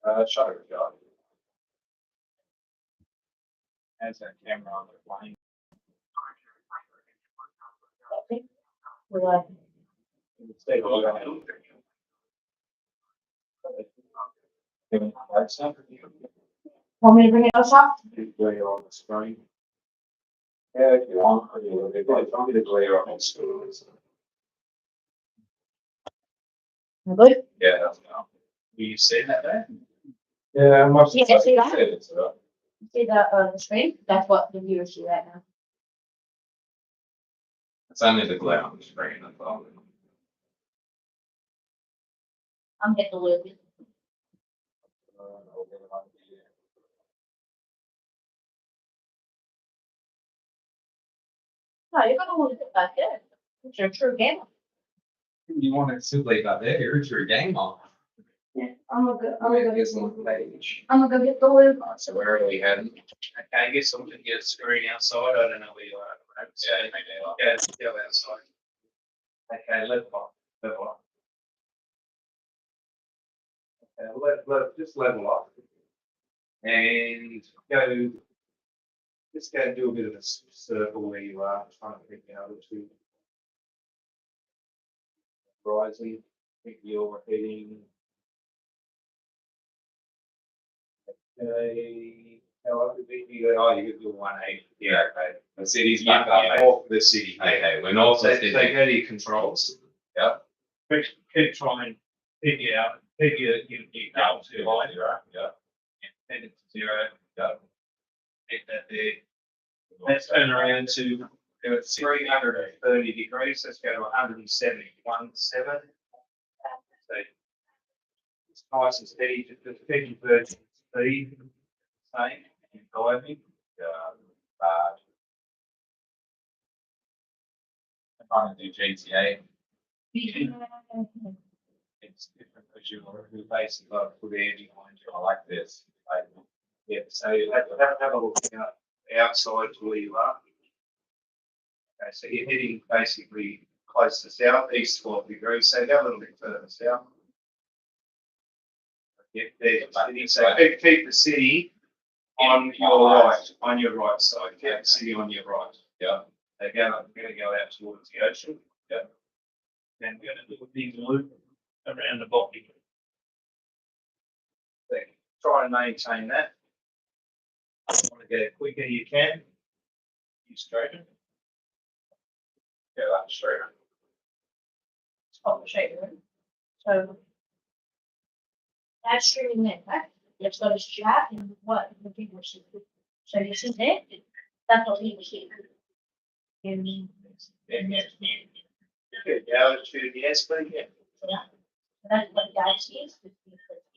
Shutter shot. Has that camera on the plane. We're like, Stay on. want me to bring it up? Glare on the screen. Yeah, if you want, I mean, if I get a glare on the screen. Good. Yeah, that's enough. You see that there? Yeah, most Yeah, see that? It's all right. See that on the screen? That's what the viewers see right now. It's only the glare on the screen, that's all. I'm getting a little bit. No, you're gonna hold it back there. It's your true game. You want to simply about there, here's your game on. Yeah, I'm gonna go Here's one page. get the lube. So where are we heading? Okay, I guess I'm gonna get a screen outside. I don't know where you are. Yeah, maybe like. Yeah, go outside. Okay, level off. Level off. Okay, just level off. And go. Just go and do a bit of a circle where you are, trying to pick out the two. Rising, I think you're heading. Okay. Oh, you could do 180. Yeah, okay. The city's Yeah, back up. north of the city. Okay, we're north So of the go city. to your controls. Yeah. Keep trying, pick it out, pick your goal to line. Yeah. Set it to 0. Yeah. Hit that there. Let's turn around to 330 degrees. Let's go to 171.7. So it's nice and steady, just 50% speed. Same, and diving. Bad. I'm trying to do GTA. It's different because you basically got to put air behind you. I like this. Like, Yeah, so you have a look outside to where you are. Okay, so you're heading basically close to southeast 12 degrees, so go a little bit further south. Yep, there's the city. So keep the city on your right side. Keep the city on your right. Yeah. We're going to go out towards the ocean. Yeah. Then we're going to do a big loop around the body. So try and maintain that. Want to go quicker you can. You straighten. Yeah, that's true. It's called the shape room. So that's streaming that, right? Let's go to chat and what the people see. So you see that? That's what people see. You mean? Good altitude, yes, but yeah. Yeah. So that's what guys see is the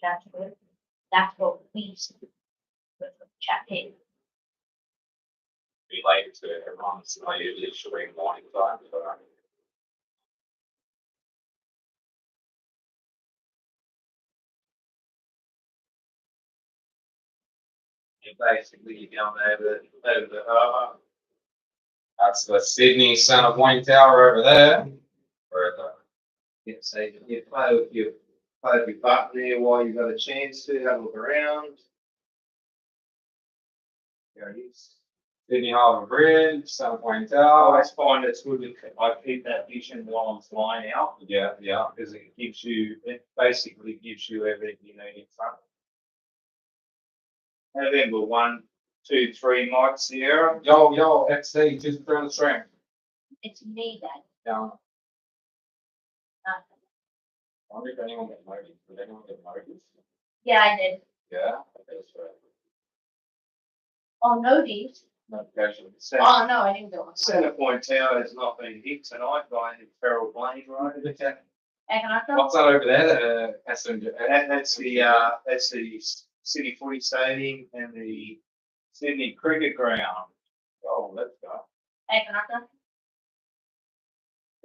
chat room. That's what we see. With the chat page. Be later to everyone. It's not usually showing morning time. So. Basically, you're going over the harbour. That's the Sydney Centre Point Tower over there. Where the Yeah, so you play with your button there while you've got a chance to have a look around. There it is. Sydney Harbour Bridge, Centre Point I Tower. always find it's good to I keep that vision while I'm flying out Yeah, yeah. because it basically gives you everything you need in front. November 1, 2, 3, Mike Sierra. Yo, XC, just around the stream. It's me that. Yeah. Uh, I wonder if anyone get noticed. Did anyone get noticed? Yeah, I did. Yeah. Okay, so Oh, no, these. notification. Oh, no, I didn't go. Centre Point Tower has not been hit tonight by any feral planes, right? Hey, can I come? What's that over there? The SMJ. That's the City Footy Stadium and the Sydney Cricket Ground. Oh, let's go. Hey, can I come?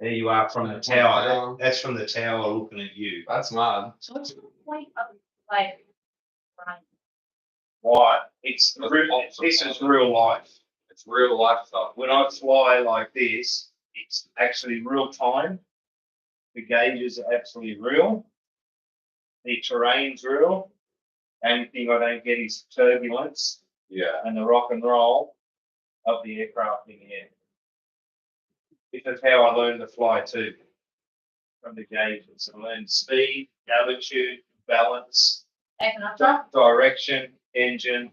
There you are from the tower. That's from the tower looking at you. That's mad. So it's quite up, like, right. Why? This is real life. It's real life stuff. When I fly like this, it's actually real time. The gauges are absolutely real. The terrain's real. Only thing I don't get is turbulence Yeah. and the rock and roll of the aircraft in the air. Because how I learned to fly too. From the gauges. I learned speed, altitude, balance, direction, engine.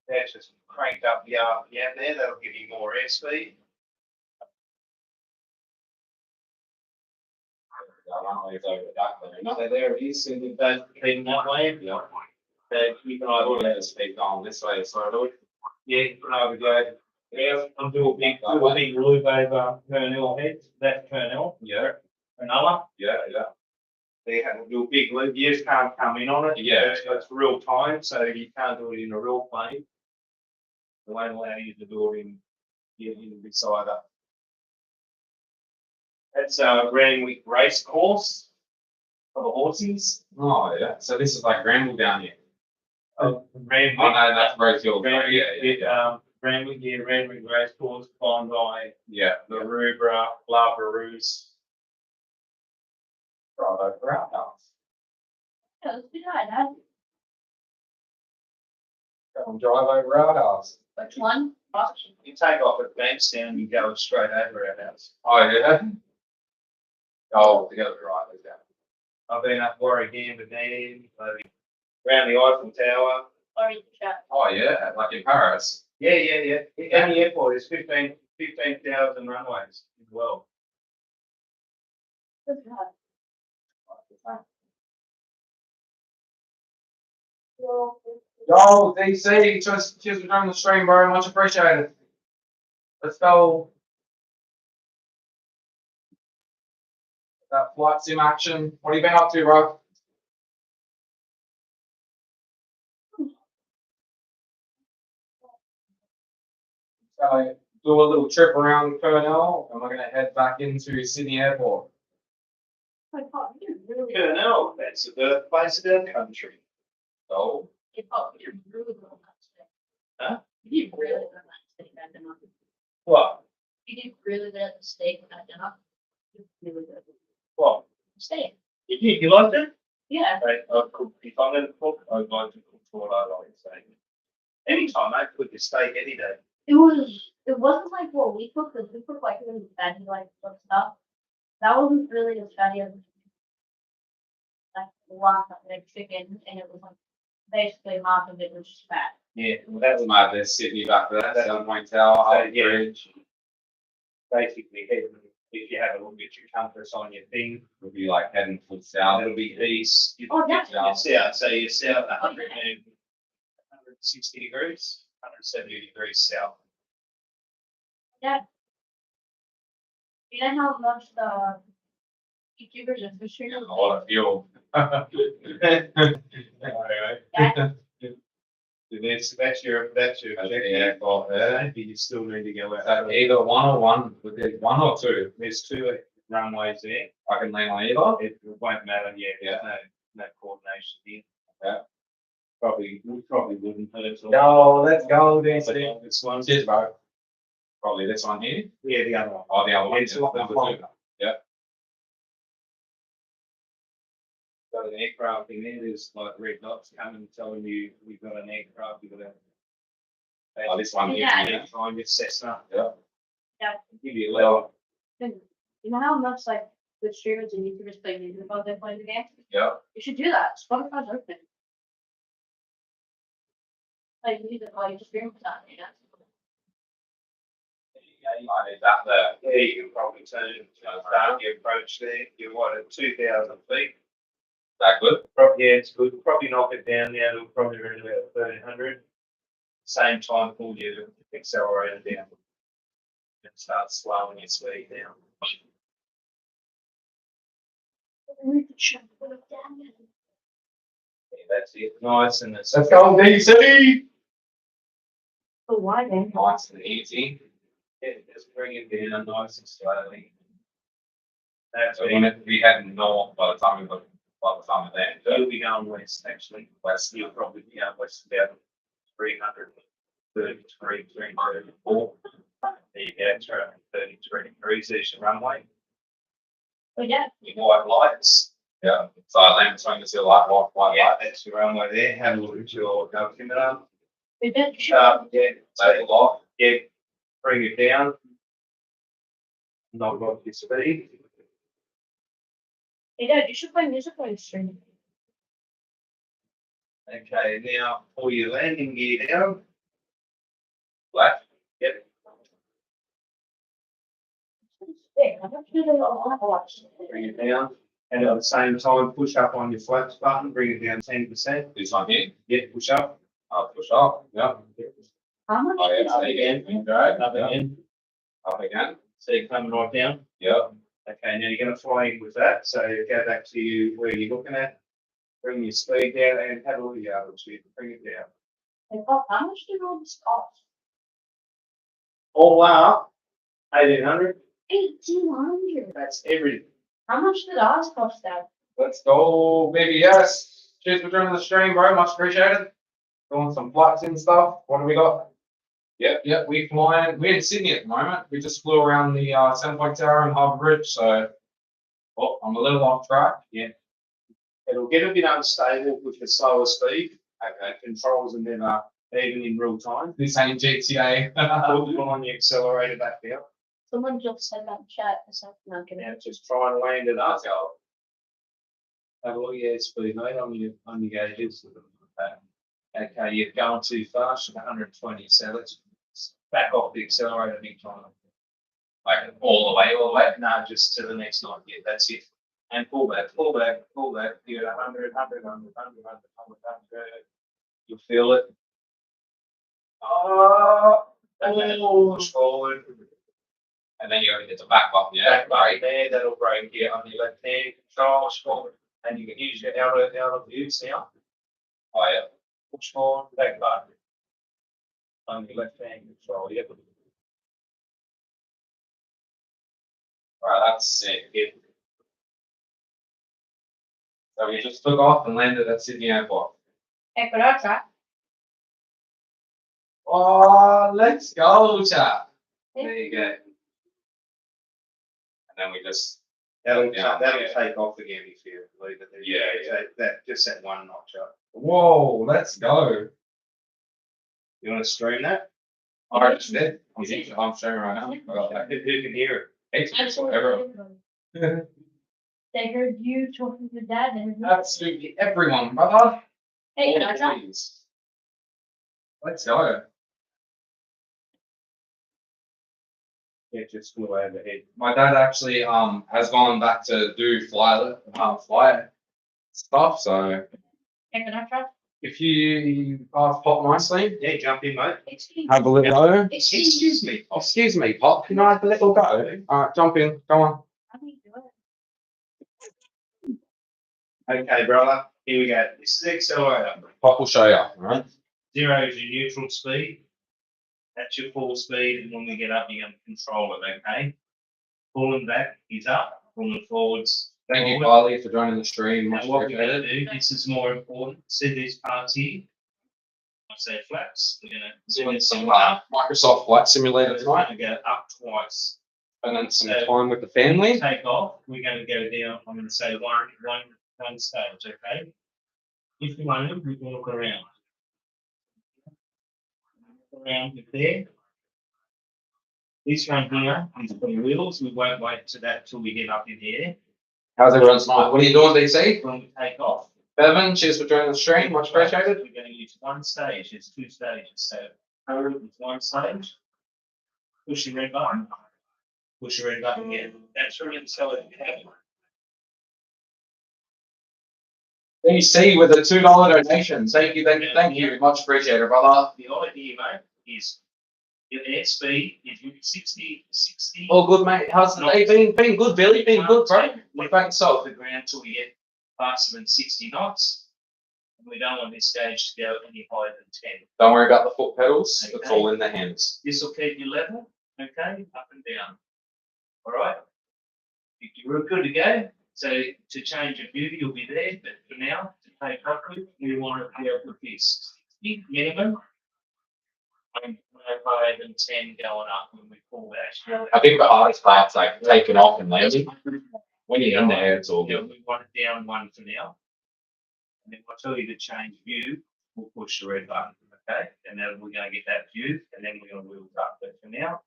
That's just cranked up the RPM there. That'll give you more airspeed. Runways over that way. So there it is. And it does clean that way. Yeah. So keep an eye I on will it. let the speed go on this way, so I do. Yeah, keep an eye on it. Yeah, I'm doing a big loop over Kernel head. That's Kernel. Yeah. Another. Yeah. They have to do a big loop. You just can't come in on it. Yeah. It's real time, so you can't do it in a real plane. They won't allow you to do it in beside it. That's a Randwick race course for the horses. Oh, yeah. So this is like Granville down here. Randwick. Oh, no, that's Rosehill. Randwick, Yeah. Randwick race course, Bondi, Yeah. the Rubra, La Perouse. Right over our house. Yeah, let's do that, Dad. Go and drive over our house. Which one? You take off at Bankstown, you go straight over our house. Oh, yeah. Oh, together, right. There's that. I've been up Warringam, Verdansk, around the Eiffel Tower. Or you can chat. Oh, yeah. Like in Paris. Yeah. And the airport is 15,000 runways as well. Good God. Yo, DC, cheers for joining the stream, bro. Much appreciated. Let's go. That flight sim action. What have you been up to, bro? So, do a little trip around Kernel, and we're going to head back into Sydney Airport. My God, you're really. Kernel, that's the birthplace of our country. So, You're really good on that today. Huh? You did really good on that steak at dinner. What? You did really good at the steak at dinner. You did really good. What? Steak. You liked it? Yeah. I've cooked, if I'm going to cook, I'd like to cook what I like steak. Anytime, I cook a steak any day. It wasn't like what we cooked, because we cooked like really fatty, like cooked stuff. That wasn't really as fatty as like lots of like chicken, and it was like basically half of it was just fat. Yeah, well, that was mate, there's Sydney back there. South Point Tower, Harbour yeah. Bridge. basically heading, if you have a look at your compass on your thing, Would be like heading to the south. it'll be east. Oh, yeah. You're south, so you're south 160 degrees, 170 degrees south. Yeah. You know how much the YouTubers and fish A lot of fuel. That's your Yeah, well, yeah. You still need to go out. Either one or one, would there one or two? There's two runways there. I can lean on either. It won't matter yet. Yeah. There's no coordination here. Yeah. We probably wouldn't hurt us. No, let's go, This DC. This one. Cheers, bro. Probably this one here. Yeah, the other one. Oh, the other one. It's yeah, not number long. two. Got an aircraft in there, there's like red dots coming telling you we've got an aircraft, we've got a. Oh, this one here. Yeah. Yeah. Time your Cessna. Yeah. Yeah. Give you a level. You know how much like the streamers and YouTubers play music about their playing the game? Yeah. You should do that. Spotify's open. Like music while you stream that, you know? I need that there. Yeah, you can probably turn it down your approach there, you're what, at 2,000 feet? That good? Probably, yeah, it's good, probably knock it down now to probably around about 1,300. Same time, pull your accelerator down. And start slowing your speed down. Yeah, that's it, nice and it's. Let's go, DC. Oh, why then? Nice and easy. Yeah, just bring it down nice and slowly. That's So it. when it, we head north by the time we look, by the time we land. You'll be going west, actually. West. You'll probably be going west about 333, 334. There you go, it's around 33 degrees, there's your runway. Oh, yeah. Your white lights, Yeah. So I land between the two white Yeah, that's your runway there. Have a look at your altimeter. We did. Yeah, take a lot. yeah, bring it down. Not got your speed. Hey, Dad, you should play music while you're streaming. Okay, now pull your landing gear down. Left. Yep. Hey, I'm not sure that I'll watch. Bring it down. And at the same time, push up on your flaps button, bring it down 10%. This one here. Yeah, push up. I'll push up. Yeah. How much? Oh, yeah. did I- Up again. Drag. Up Yeah. again. Up again. So you're coming right down. Yeah. Okay, now you're going to fly in with that. So go back to where you're looking at. Bring your speed down and have a look at your altitude. Bring it down. Hey, Pop, how much did all this cost? All up, 1800. 1,800. That's everything. How much did ours cost, Dad? Let's go, baby. Yes. Cheers for joining the stream, bro. Much appreciated. Doing some flights and stuff. What do we got? Yep. We're flying. We're in Sydney at the moment. We just flew around the Centre Point Tower and Harbour Bridge. So, I'm a little off track. Yeah. It'll get a bit unstable with the slower speed. Okay, controls are never even in real time. This ain't GTA. Put on the accelerator back down. Someone just said that in chat or something. I'm gonna. Now just try and land it up. Have a look at your speed, mate, on your gauges. Okay, you're going too fast, 120, so let's back off the accelerator big time. Like all the way. No, just to the next line. Yeah, that's it. And pull back. You're at 100. You'll feel it. And then push forward. And then you're going to get the back up. Yeah. Back right there, that'll break here on your left hand. Control, push forward. And you can use your out of views now. Oh, yeah. Push forward, back button. On your left hand control, yep. Right, that's sick. So we just took off and landed at Sydney Airport. Hey, could I try? Oh, let's go, chap. There you go. And then we just That'll Yeah. take off again if you leave it there. Yeah. That just that one notch up. whoa, let's go. You want to stream that? I just did. I'm showing right now. I got that. Who can hear It's everyone. They heard you talking to Dad and. Absolutely everyone, brother. Hey, can I try? Please. Let's go. it? Just flew overhead. My dad actually has gone back to do fly stuff. So Hey, can I try? if you pop nicely, Yeah, jump in, mate. Excuse have a little go. Excuse me. Excuse me, Pop. Can I have a little go? All right, jump in. Go on. How do you do it? Okay, brother. Here we go. This is the accelerator. Pop will show you. All right. 0 is your neutral speed. That's your full speed, and when we get up, you're going to control it, okay? Pulling back is up, pulling forwards. Thank you, forward. Kylie, for joining the stream. Now Much what we're going to appreciated. do, this is more important. See these parts here? I say flaps. We're going to zoom in Some up. Microsoft Flight Simulator We're tonight, going to go up twice. and then some So- time with the family. Take off. We're going to go down. I'm going to say one stage, okay? If you want to, we can look around. Look around with there. This one here is for the wheels. We won't wait to that till we get up in the air. How's everyone tonight? What are you doing, DC? When we take off, Bevan, cheers for joining the stream. Much appreciated. we're going to use one stage. It's 2 stages. So, current is one stage. Push the red button. Push the red button again. That's really the solid habit. DC with a $2 donation. Thank you. Much appreciated, brother. The idea, mate, is your airspeed is 60. All good, mate. How's the day been? Been good, Billy. Been good, bro. What about yourself? The ground till we get faster than 60 knots. And we don't want this stage to go any higher than 10. Don't worry about the foot pedals. It's Okay. all in the hands. This will keep you level, okay, up and down. All right? You're good to go. So to change your view, you'll be there. But for now, to take off with, we want to be able to be 60 minimum. And no higher than 10 going up when we pull back. I think the hardest part's like taking off and landing. When you're in there, it's all Yeah, good. we want it down one for now. And then I'll tell you to change view, we'll push the red button, okay? And then we're gonna get that view, and then we're gonna wheel it up, but for now.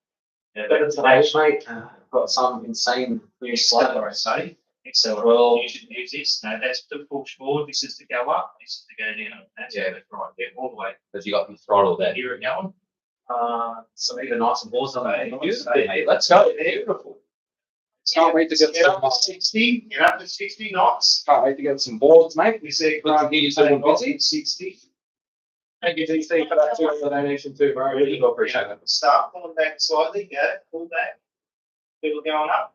Better today, mate. Got some insane new Accelerate, slide. say, accelerate, you should use this, no, that's to push forward, this is to go up, this is to go down, that's Yeah. right, yeah, all the way. Because you got the throttle there. Here it going. So even nice and balls on Okay, that. beautiful. Let's go. Beautiful. Can't wait to Get up to 60, get up to 60 knots. Can't wait to get some boards, mate. We see Good to hear you doing busy. 60. Thank you, DC, for that $2 donation too, bro. Really do appreciate it. Start pulling back slightly, go, pull back. People going up.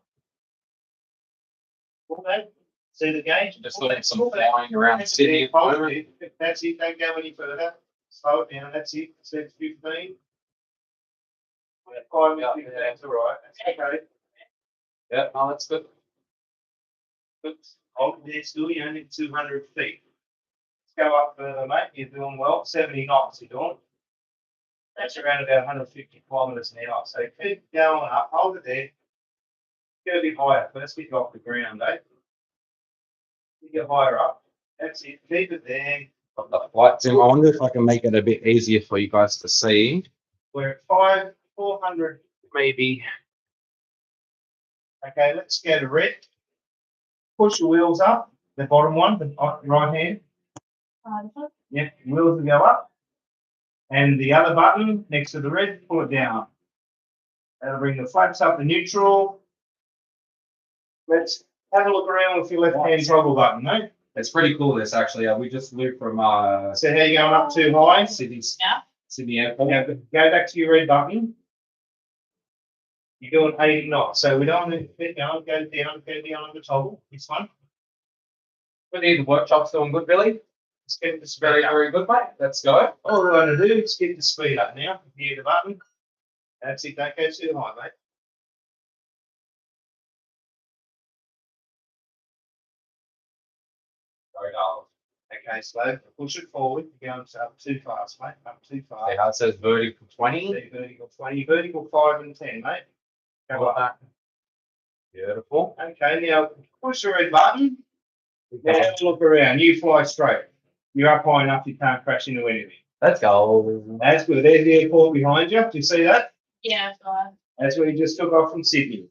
Pull back, see the gauge. Just Pull letting back, some pull back. flying around the city at the moment. That's it, don't go any further. Slow it down, that's it, set 15. 5 minutes, that's all right, that's okay. Yeah, no, that's good. Hold there still, you're only 200 feet. Let's go up further, mate, you're doing well, 70 knots you're doing. That's around about 150 kilometers an hour, so keep going up, hold it there. Go a bit higher, first get you off the ground, eh? You get higher up, that's it, keep it there. Got the flight sim. I wonder if I can make it a bit easier for you guys to see. We're at 400. Maybe. Okay, let's go to red. Push the wheels up, the bottom one, the right hand. Yeah, wheels will go up. And the other button next to the red, pull it down. That'll bring the flaps up to neutral. Let's have a look around with your left hand toggle button, mate. It's pretty cool, this actually. We just flew from So how you going up too high? Sydney's Yeah. Sydney Airport. Now go back to your red button. You're doing 80 knots. So we don't want to fit down, go down on the toggle. This one. We need the workshop's doing good, Billy. Let's get the Very, speed up. very good, mate. Let's go. All we're going to do is get the speed up now. Hear the button. That's it. Don't go too high, mate. Sorry, darling. Okay, slow. Push it forward. You're going up too fast, mate. Up too fast. See how it says vertical 20? See, vertical 20, vertical 5 and 10, mate. Go up. Beautiful. Okay, now push the red button. Now have a look around. You fly straight. You're up high enough you can't crash into anything. Let's go. That's good. There's the airport behind you. Do you see that? Yeah, so That's where you just took off from Sydney.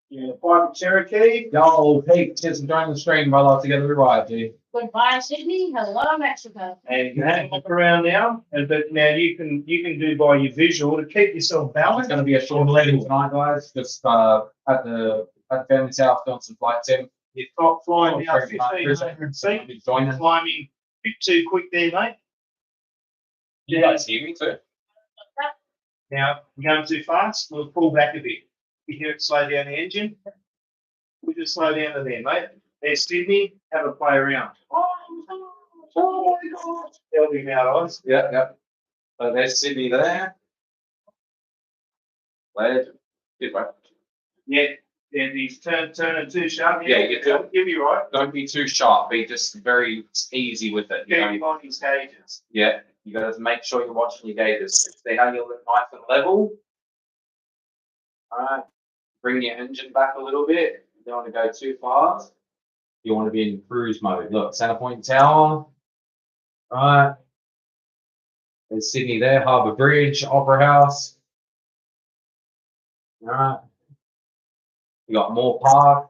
Yeah, private Cherokee. Yo, Pete, just join the stream, brother, together with Riot, dude. goodbye, Sydney. Hello, Mexico. And you can have a look around now. And but now you can do by your visual to keep yourself It's balanced. going to be a short level tonight, guys. Just at the family house doing some flight sim. You're top flying now, Very much. 1,500 feet. Be joining. Climbing a bit too quick there, mate. You guys hear me too? Now, you're going too fast, we'll pull back a bit. You hear it slow down the engine. We just slow down to there, mate. There's Sydney, have a play around. Oh my God. Help him out, Oz. Yeah. So there's Sydney there. Legend. Good, right? Yeah, he's turning too sharp. Yeah, you do. Give you right. Don't be too sharp. Be just very easy with it. You Keep know? him on his gauges. Yeah. You got to make sure you're watching your gauges. See how you look nice and level. All right. Bring your engine back a little bit. You don't want to go too fast. You want to be in cruise mode. Look, center point tower. All right. There's Sydney there, Harbour Bridge, Opera House. All right. You got Moore Park.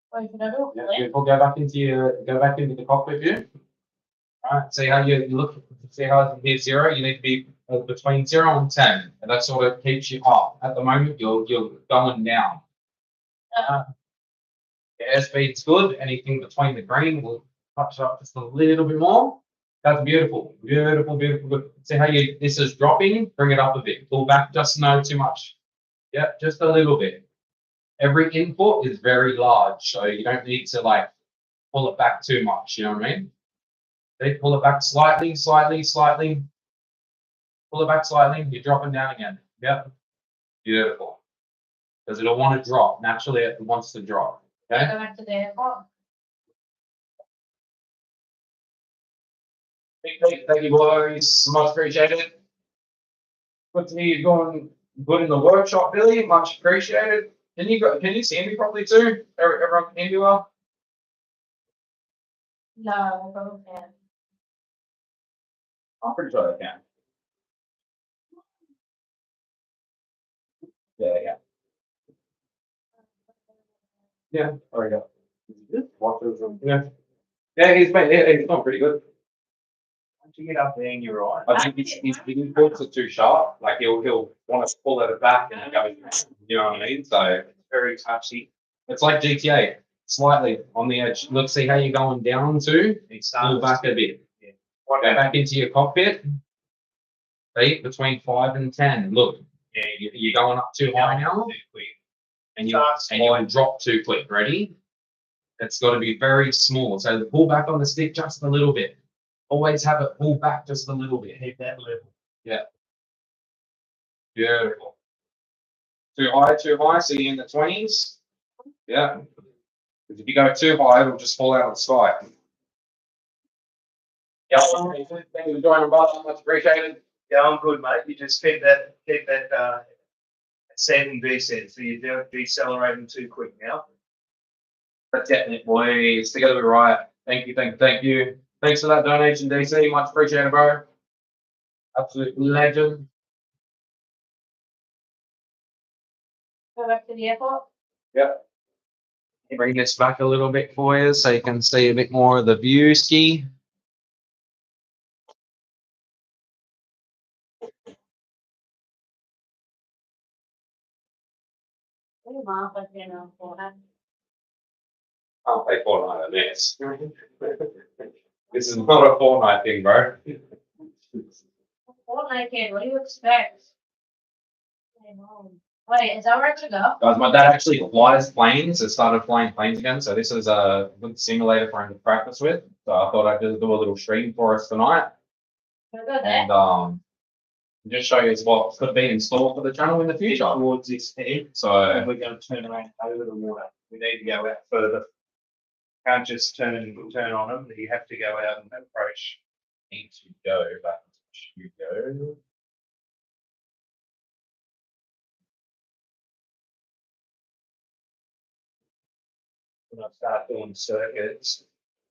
What should I do? Yeah, beautiful. Go back into the cockpit view. All right. See how you look. See how here's 0. You need to be between 0 and 10, and that sort of keeps you up. At the moment, you're going down. The airspeed's good. Anything between the green will touch up just a little bit more. That's beautiful. Beautiful. Good. See how this is dropping. Bring it up a bit. Pull back just not too much. Yeah, just a little bit. Every input is very large, so you don't need to like pull it back too much. You know what I mean? They pull it back slightly. Pull it back slightly. You're dropping down again. Yep. Beautiful. Because it'll want to drop. Naturally, it wants to drop. Okay. Go back to the airport. Thank you, boys. Much appreciated. Good to hear you going good in the workshop, Billy. Much appreciated. Can you see me properly too? Everyone can hear you well? No, probably can't. I'm pretty sure I can. Yeah. Yeah, there we go. Yeah. Yeah, he's doing pretty good. Once you get up there and you're right. I think his inputs are too sharp. Like he'll want to pull it back and go. You know what I mean? So It's very touchy. it's like GTA, slightly on the edge. Look, see how you're going down to It pull starts back a bit. What Go about back into your cockpit. See, between 5 and 10. Look, you're going up too high now, too quick. and you drop too quick. Ready? It's got to be very small. So pull back on the stick just a little bit. Always have it pull back just a little bit. Hit that level. Beautiful. Too high. So you're in the 20s. Yeah. If you go too high, it'll just fall out of the sky. Yeah. Thank you for joining, brother. Much appreciated. Yeah, I'm good, mate. You just keep that setting descent. So you're decelerating too quick now. That's it, boys. Together with Riot. Thank you. Thanks for that donation, DC. Much appreciated, bro. Absolute legend. Go back to the airport. Yep. Bring this back a little bit for you so you can see a bit more of the view ski. What am I like in a Fortnite? Can't play Fortnite on this. This is not a Fortnite thing, bro. Fortnite kid, what do you expect? I know. Wait, is that where I should go? Guys, my dad actually flies planes. Has started flying planes again. So this is a good simulator for him to practice with. So I thought I'd just do a little stream for us tonight. Should I go there? And just show you what could be installed for the channel in the future. Towards this head. So And we're going to turn around over the water. We need to go out further. Can't just turn on them. You have to go out and approach. need to go back to studio. When I start doing circuits,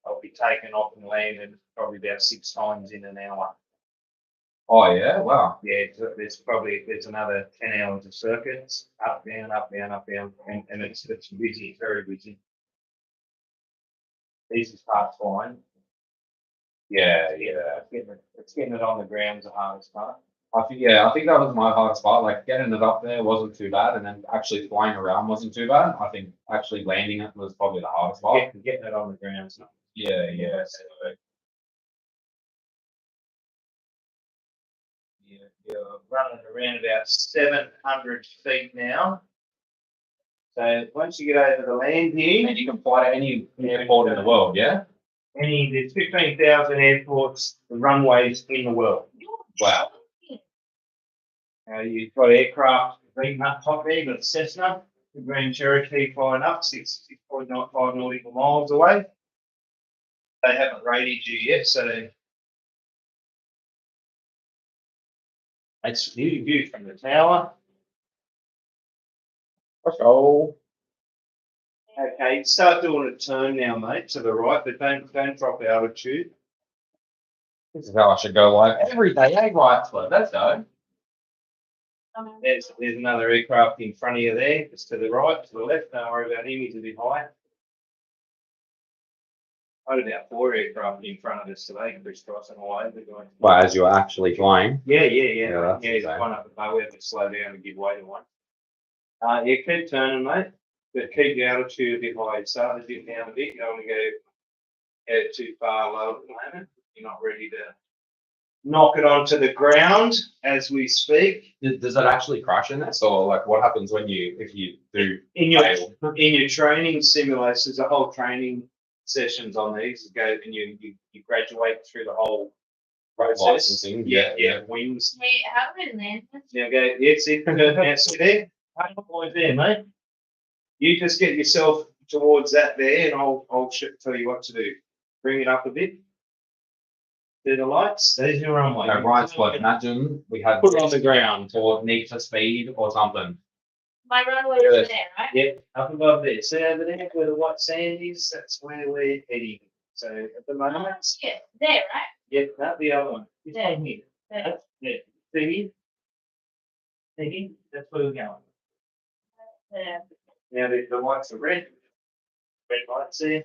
I'll be taken off and landed probably about 6 times in an hour. Oh yeah, wow. Yeah, there's another 10 hours of circuits, up, down, and it's busy, very busy. Easy part's fine. Yeah. It's getting it on the ground's the hardest part. I think that was my hardest part. Like getting it up there wasn't too bad, and then actually flying around wasn't too bad. I think actually landing it was probably the hardest part. Getting it on the ground's not. Yeah. Yeah, running around about 700 feet now. So once you get over the land here, And you can fly to any airport in the world, yeah? there's 15,000 airports, the runways in the world. Wow. You've got aircraft beating up top there, you've got Cessna, the Grand Cherokee flying up 6.95 nautical miles away. They haven't rated you yet, so it's new view from the tower. Let's go. Okay, start doing a turn now, mate, to the right, but don't drop altitude. This is how I should go live every day, eh? Right, so let's go. There's another aircraft in front of you there, just to the right, to the left. Don't worry about him, he's a bit high. I had about 4 aircraft in front of us today, crisscrossing away. Well, as you're actually flying. Yeah, that's there's insane. one up above. We have to slow down and give way to one. Yeah, keep turning, mate, but keep the altitude a bit high. Start to dip down a bit. You don't want to go too far low at the moment. You're not ready to knock it onto the ground as we speak. Does it actually crash in this, or like what happens if you do In your fail? training simulators, there's a whole training sessions on these. You go and you graduate through the whole process. Licensing, yeah. Wings. Hey, how do I land this? Now go, yes, it now sit there. Hold on there, mate. You just get yourself towards that there, and I'll tell you what to do. Bring it up a bit. See the lights? There's your runway. No, Ryan's what, imagine we had Put it on the ground. for Need for Speed or something. My runway Look at is this. there, right? Yep, up above there. See over there where the white sand is? That's where we're heading. So at the Oh, moment, shit, there, right? yep, not the other one. This There. one here. There. That's there. See here? See here? That's where we're going. There. Now the lights are red. Red lights there.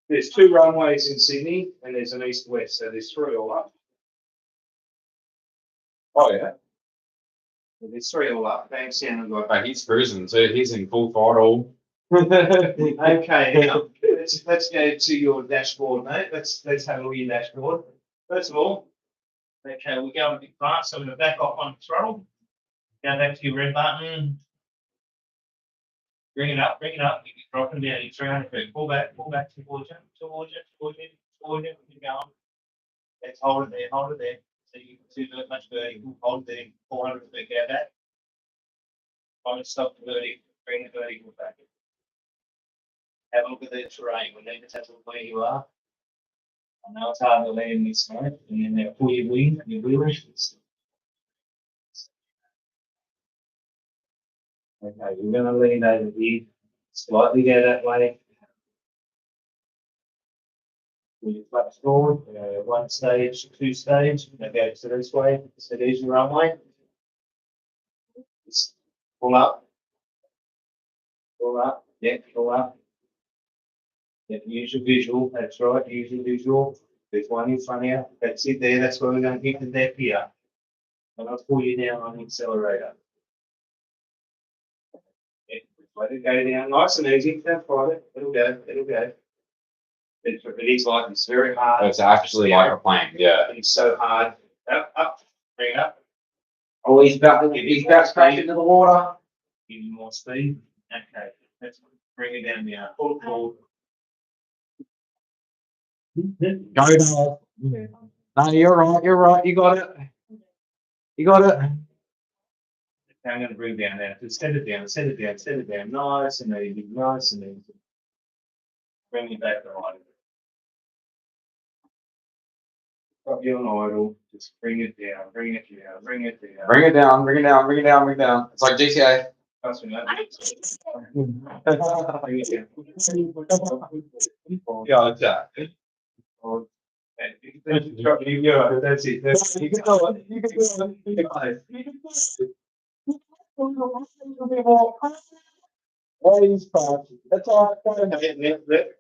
There's 2 runways in Sydney and there's an east-west, so there's 3 all up. Oh yeah. There's 3 all up. Thanks, Sam. But he's cruising, so he's in full throttle. Okay, now let's go to your dashboard, mate. Let's have a look at your dashboard. First of all, okay, we're going a bit fast, so we're going to back off on the throttle. Go back to your red button. Bring it up, bring it up. You keep dropping down. You're 300 feet. Pull back towards you, towards you. Keep going. Let's hold it there. So you can see that much vertical. Hold it there. 400 feet. Go back. Find stop the vertical. Bring the vertical back. Have a look at the terrain. We need to have a look where you are. I know it's hard to land this way, and then there pull your wing and your wheels. Okay, we're gonna lean over here, slightly go that way. We flaps forward, 1 stage, 2 stage, now go to this way, so there's your runway. Just pull up. Yeah, pull up. Yeah, use your visual, that's right, use your visual. There's one in front of you, that's it there, that's where we're gonna hit the deck here. And I'll pull you down on the accelerator. Yeah, let it go down, nice and easy, don't fight it, it'll go. It is like, it's very hard. It's actually like a plane, yeah. It's so hard. Up, bring it up. Oh, he's about to crash into the water. Give you more speed. Okay, let's bring it down now. Pull it forward. Go down. No, you're right, you got it. You got it. Okay, I'm gonna bring it down now. Just set it down. Nice and easy. Bring it back to idle. Stop you on idle. Just bring it down. Bring it down. It's like GTA. Trust me, I bring it down. Yeah, exactly. That's it. You can do it. You can do it. He's fine. That's all right.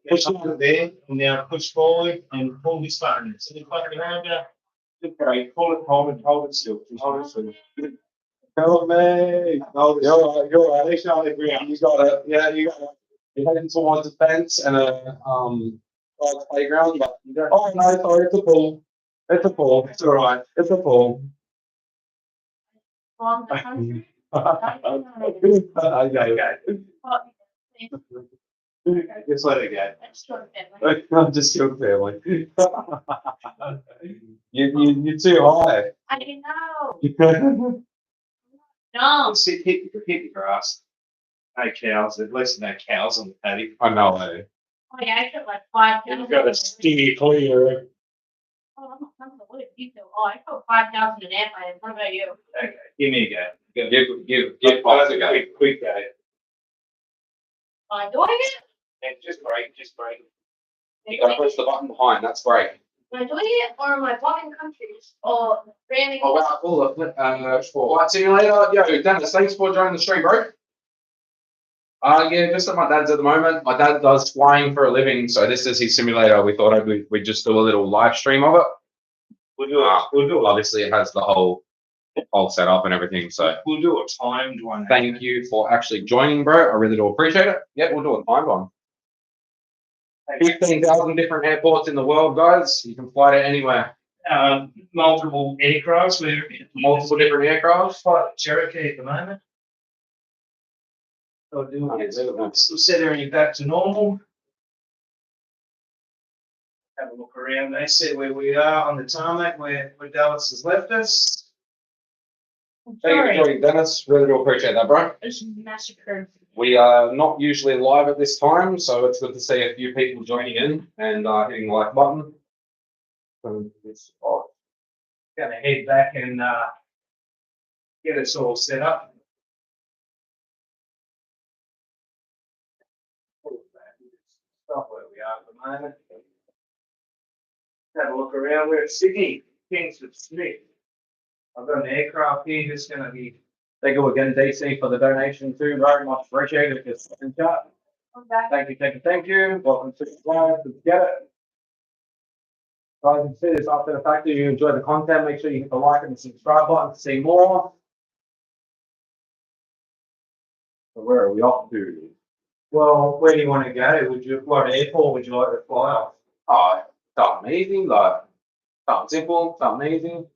Push it there, and now push forward and pull this button. So the button around you. Okay, pull it, hold it still. Help me. No, you're right. It's on the ground. You got it. Yeah, you got it. You're heading towards the fence and a playground, but oh no, sorry, it's a pool. It's a pool. It's all right. It's a pool. From the country. Okay. Just let it go. That's short family. I'm just your family. You're too high. I know. No. Sit, hit the grass. No cows, at least no cows on the paddock. I know, eh? Oh yeah, I took like 5,000. You've got to steer clear. Oh, I'm not comfortable with it. You feel, oh, I put 5,000 in airplane. What about you? Okay, give me a go. Give Fox a go. Quick go. Am I doing it? And just brake. You gotta push the button behind, that's great. Am I doing it or am I blocking countries or ramming? Oh wow, cool. Flight simulator. Yo, Dennis, thanks for joining the stream, bro. Yeah, just at my dad's at the moment. My dad does flying for a living, so this is his simulator. We thought we'd just do a little live stream of it. We'll do it. Obviously, it has the whole setup and everything. So We'll do a timed one. thank you for actually joining, bro. I really do appreciate it. Yeah, we'll do a timed one. 15,000 different airports in the world, guys. You can fly to anywhere. Multiple aircrafts. We're Multiple different aircraft. flight Cherokee at the moment. So do it. We'll set everything back to normal. Have a look around. They see where we are on the tarmac, where Dallas has left us. Thank you for joining, Dennis. Really do appreciate that, bro. It's massacred. We are not usually live at this time, so it's good to see a few people joining in and hitting the like button. from this spot. Gonna head back and get us all set up. Stop where we are at the moment. Have a look around. We're at Sydney, Kingsford Smith. I've got an aircraft here that's going to be. Thank you again, DC, for the donation too. Very much appreciated. It's in chat. Okay. Thank you. Welcome to the live. Let's get it. Guys, you can see this after the fact that you enjoy the content. Make sure you hit the like and the subscribe button to see more. So where are we off to? Well, where do you want to go? What airport would you like to fly off? Oh, something amazing, like something simple, something amazing.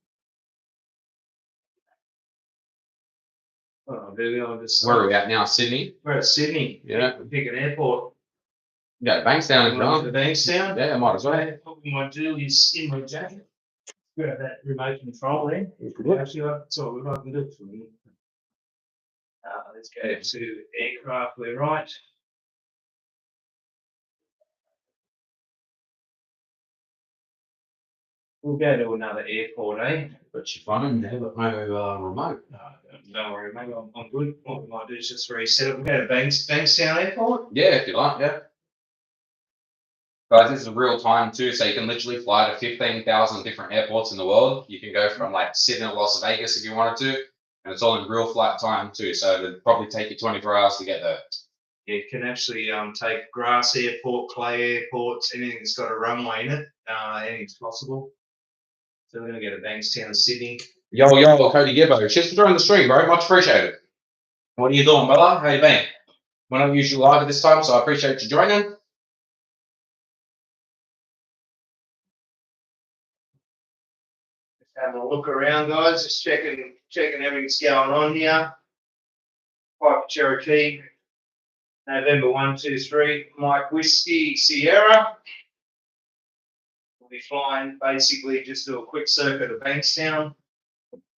Oh, maybe I'll just. Where are we at now? Sydney? We're at Sydney. Yeah. Pick an airport. Yeah, Bankstown is The wrong. Bankstown. Yeah, might as well. Okay, what we might do is in my jacket. Grab that remote control there. Actually, that's all I can do for you. Let's go to aircraft. We're right. We'll go to another airport, eh? But your phone there, but no remote. No, don't worry, maybe I'm good. What we might do is just reset it. We'll go to Bankstown Airport. Yeah, if you like, yeah. Guys, this is real time too, so you can literally fly to 15,000 different airports in the world. You can go from like Sydney to Las Vegas if you wanted to, and it's all in real flight time too. So it'd probably take you 24 hours to get there. You can actually take grass airport, clay airports, anything that's got a runway in it. Anything's possible. So we're going to go to Bankstown, Sydney. Yo, Cody Gibbo, cheers for joining the stream, bro. Much appreciated. What are you doing, brother? How you been? We're not usually live at this time, so I appreciate you joining. Having a look around, guys. Just checking everything's going on here. Piper Cherokee, November 123, Mike Whiskey Sierra. We'll be flying basically just do a quick circuit of Bankstown.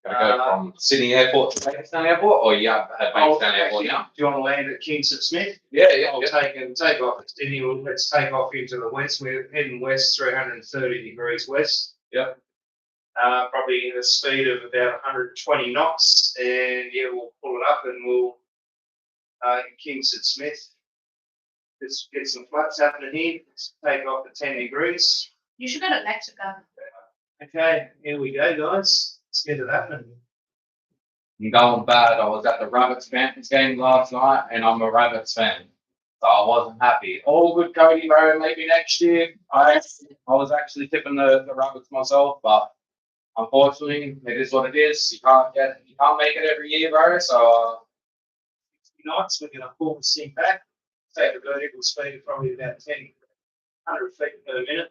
Gonna go from Sydney Airport to Bankstown Airport, or you have at Bankstown Airport now? Do you want to land at Kingsford Smith? Yeah, I'll take off at Sydney. Let's take off into the west. We're heading west, 330 degrees west. Yep. Probably in a speed of about 120 knots, and yeah, we'll pull it up and we'll in Kingsford Smith. Let's get some flats happening here. Let's take off at 10 degrees. You should go to Mexico. Okay, here we go, guys. Let's get it happening. I'm going bad. I was at the Rabbits Panthers game last night, and I'm a Rabbits fan, so I wasn't happy. All good, Cody, bro. Maybe next year. I was actually tipping the Rabbits myself, but unfortunately, it is what it is. You can't make it every year, bro. So 60 knots. We're going to pull the seat back. Take a vertical speed of probably about 100 feet per minute.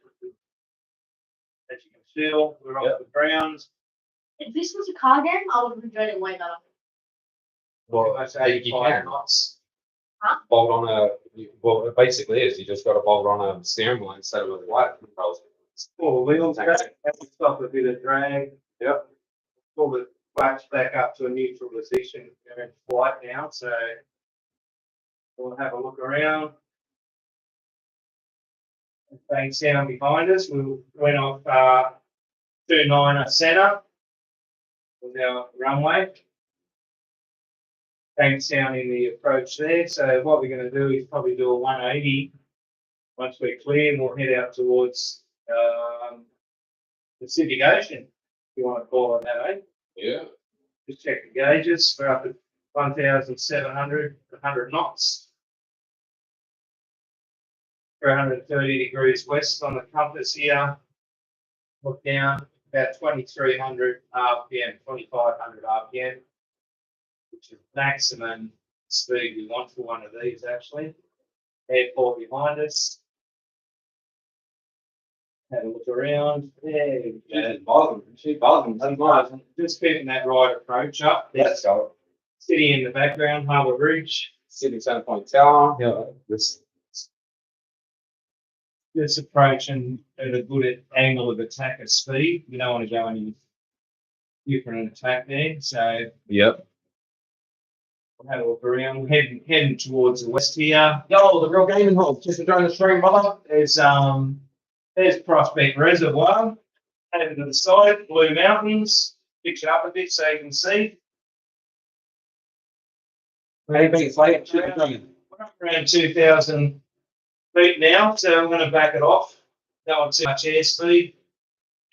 As you can feel, we're off the ground. If this was a car game, I would have enjoyed it way better. well, That's you can knots. bolt on well, it basically is. You just got to bolt on a steering wheel instead of a light controls. Pull the wheels back. That will stop a bit of drag. Yep. Pull the flaps back up to a neutral position. They're in flight now, so we'll have a look around. Bankstown behind us. We went off 29er centre with our runway. Bankstown in the approach there. So what we're going to do is probably do a 180. Once we're clear, and we'll head out towards the Pacific Ocean, if you want to call it that, eh? Yeah. Just check the gauges. We're up at 1,700, 100 knots. 330 degrees west on the compass here. Look down, about 2,300 RPM, 2,500 RPM, which is maximum speed we want for one of these actually. Airport behind us. Have a look around. There we go. She's buzzing. That's nice. Just keeping that right approach up. Let's go. City in the background, Harbour Bridge. Sydney Centre Point Tower. Yeah. This approach and at a good angle of attack at speed. We don't want to go any different attack there. So Yep. we'll have a look around. Heading towards the west here. Yo, the real gaming hall. Just to join the stream, brother. There's Prospect Reservoir. Over to the side, Blue Mountains, pitch it up a bit so you can see. Maybe it's late. We're up around 2,000 feet now, so I'm going to back it off. Don't want too much airspeed.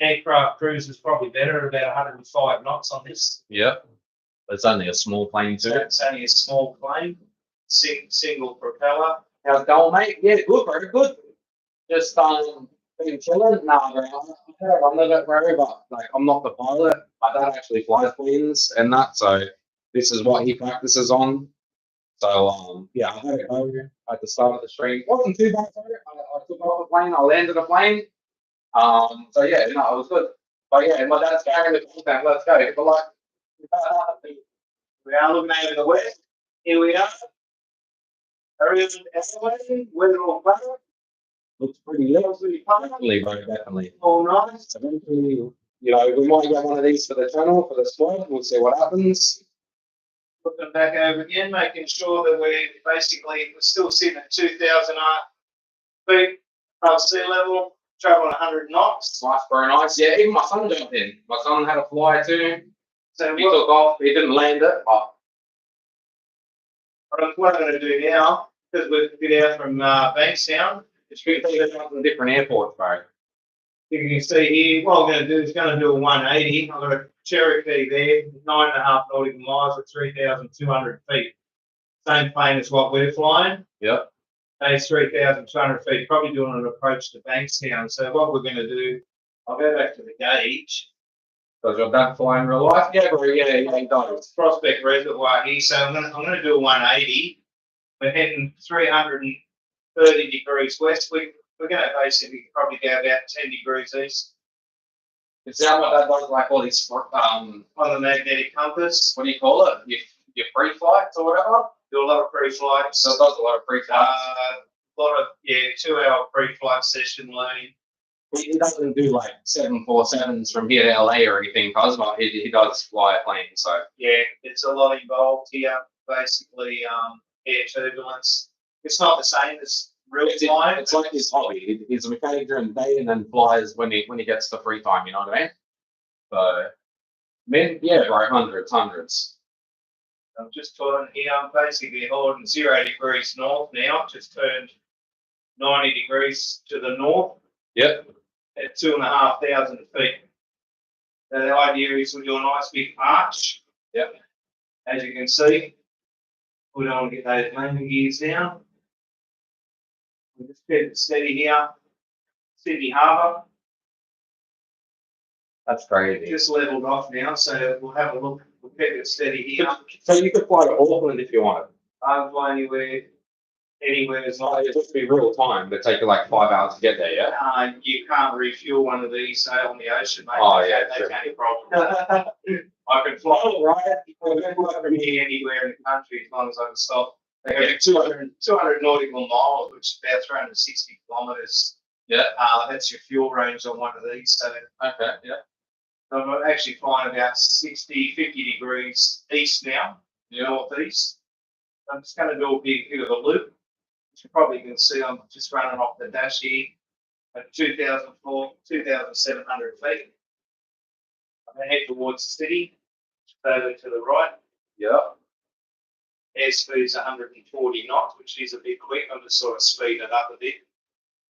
Aircraft cruise is probably better at about 105 knots on this. Yep. It's only a small plane So too. it's only a small plane, single propeller. How's it going, mate? Yeah, good, very good. Just been chilling. Nah, bro, I'm not worried about. Like, I'm not the pilot. My dad actually flies planes and that, so this is what he practices on. So yeah, I had it over at the start of the stream. Wasn't too bad for it. I took off the plane. I landed the plane. So yeah, no, it was good. But yeah, my dad's carrying the content. Let's go. But like, We are looking over the west. Here we are. Areas of elevation, weather all flat. looks pretty lit. Definitely, bro, definitely. All nice. Eventually, you know, we might get one of these for the channel, for the squad. We'll see what happens. Looking back over again, making sure that we're still sitting at 2,000 feet above sea level, traveling 100 knots. Nice, very nice. Yeah, even my son jumped in. My son had a fly too. So He took off. He didn't land it, but what I'm going to do now, because we've been out from Bankstown, it's good to see from different airports, bro. you can see here, what I'm going to do is going to do a 180. I've got a Cherokee there, 9.5 nautical miles at 3,200 feet. Same plane as what we're flying. Yep. It's 3,200 feet, probably doing an approach to Bankstown. So what we're going to do, I'll go back to the gauge. Does your dad fly in real life? Yeah, bro. Yeah, he does. Prospect Reservoir here. So I'm going to do a 180. We're heading 330 degrees west. We're going to basically probably go about 10 degrees east Is that what that does? Like all these on the magnetic compass. what do you call it? Your free flights or whatever. Do a lot of pre-flights. So it does a lot of free flights. A lot of 2-hour pre-flight session learning. He doesn't do like 747s from here to LA or anything, cause but he does fly a plane. So Yeah, it's a lot involved here. Basically, air turbulence. It's not the same as real flying. it's like his hobby. He's a mechanic during the day and then flies when he gets the free time. You know what I mean? So, man, yeah, bro, hundreds. I'm just turning here. I'm basically holding 0 degrees north now. Just turned 90 degrees to the north Yep. at 2,500 feet. So the idea is we do a nice big arch. Yep. As you can see, we don't want to get those landing gears down. We just keep it steady here. Sydney Harbour That's crazy. just leveled off now, so we'll have a look. We'll keep it steady here. So you could fly to Auckland if you wanted. I'll fly anywhere as long as It would be real time, but take you like 5 hours to get there. Yeah. you can't refuel one of these on the ocean, mate. Oh, yeah, That's true. any problem. I can fly from here anywhere in the country as long as I can stop. They go 200 nautical miles, which is about 360 kilometres. Yeah. That's your fuel range on one of these. So Okay. Yeah. I'm actually flying about 50 degrees east now, northeast. I'm just going to do a bit of a loop. Which you probably can see I'm just running off the dash here at 2,700 feet. I'm going to head towards the city, further to the right. Yeah. Airspeed is 140 knots, which is a bit quick. I'm just sort of speeding it up a bit.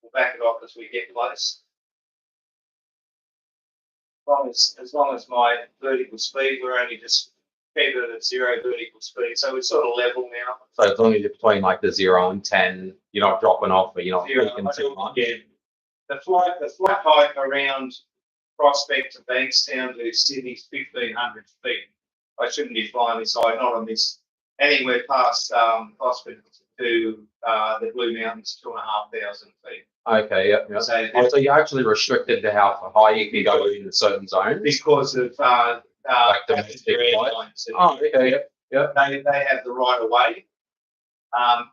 We'll back it off as we get close. As long as my vertical speed, we're only just feathered at 0 vertical speed, so we're sort of level now. So as long as you're between like the 0 and 10, you're not dropping off, but you're not Zero, peaking too much. Yeah. The flight height around Prospect to Bankstown to Sydney is 1,500 feet. I shouldn't be flying this high, not on this. Anywhere past Prospect to the Blue Mountains, 2,500 feet. Okay, yeah. So So you're actually restricted to how high you can go in certain zones? because of Like domestic airlines. Oh, okay, yeah. They have the right of way.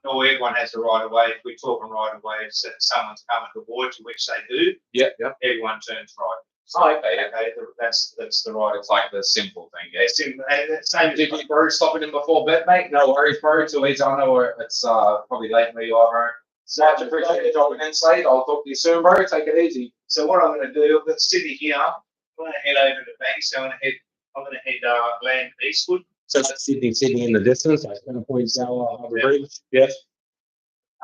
Or everyone has the right of way. If we're talking right of way, if someone's coming towards you, which they do, Yeah. everyone turns right. Oh, okay. Okay, that's the right. It's like the simple thing. Yeah. It's same Did you, bro, stopping him before bed, mate? No worries, bro. Too easy. I know it's probably late where you are, bro. Much appreciated dropping in, Slade. I'll talk to you soon, bro. Take it easy. So what I'm going to do, I've got the city here. I'm going to head over to Bank. So I'm going to head land eastward. So that's Sydney in the distance. I was going to point out Harbour Bridge. Yes.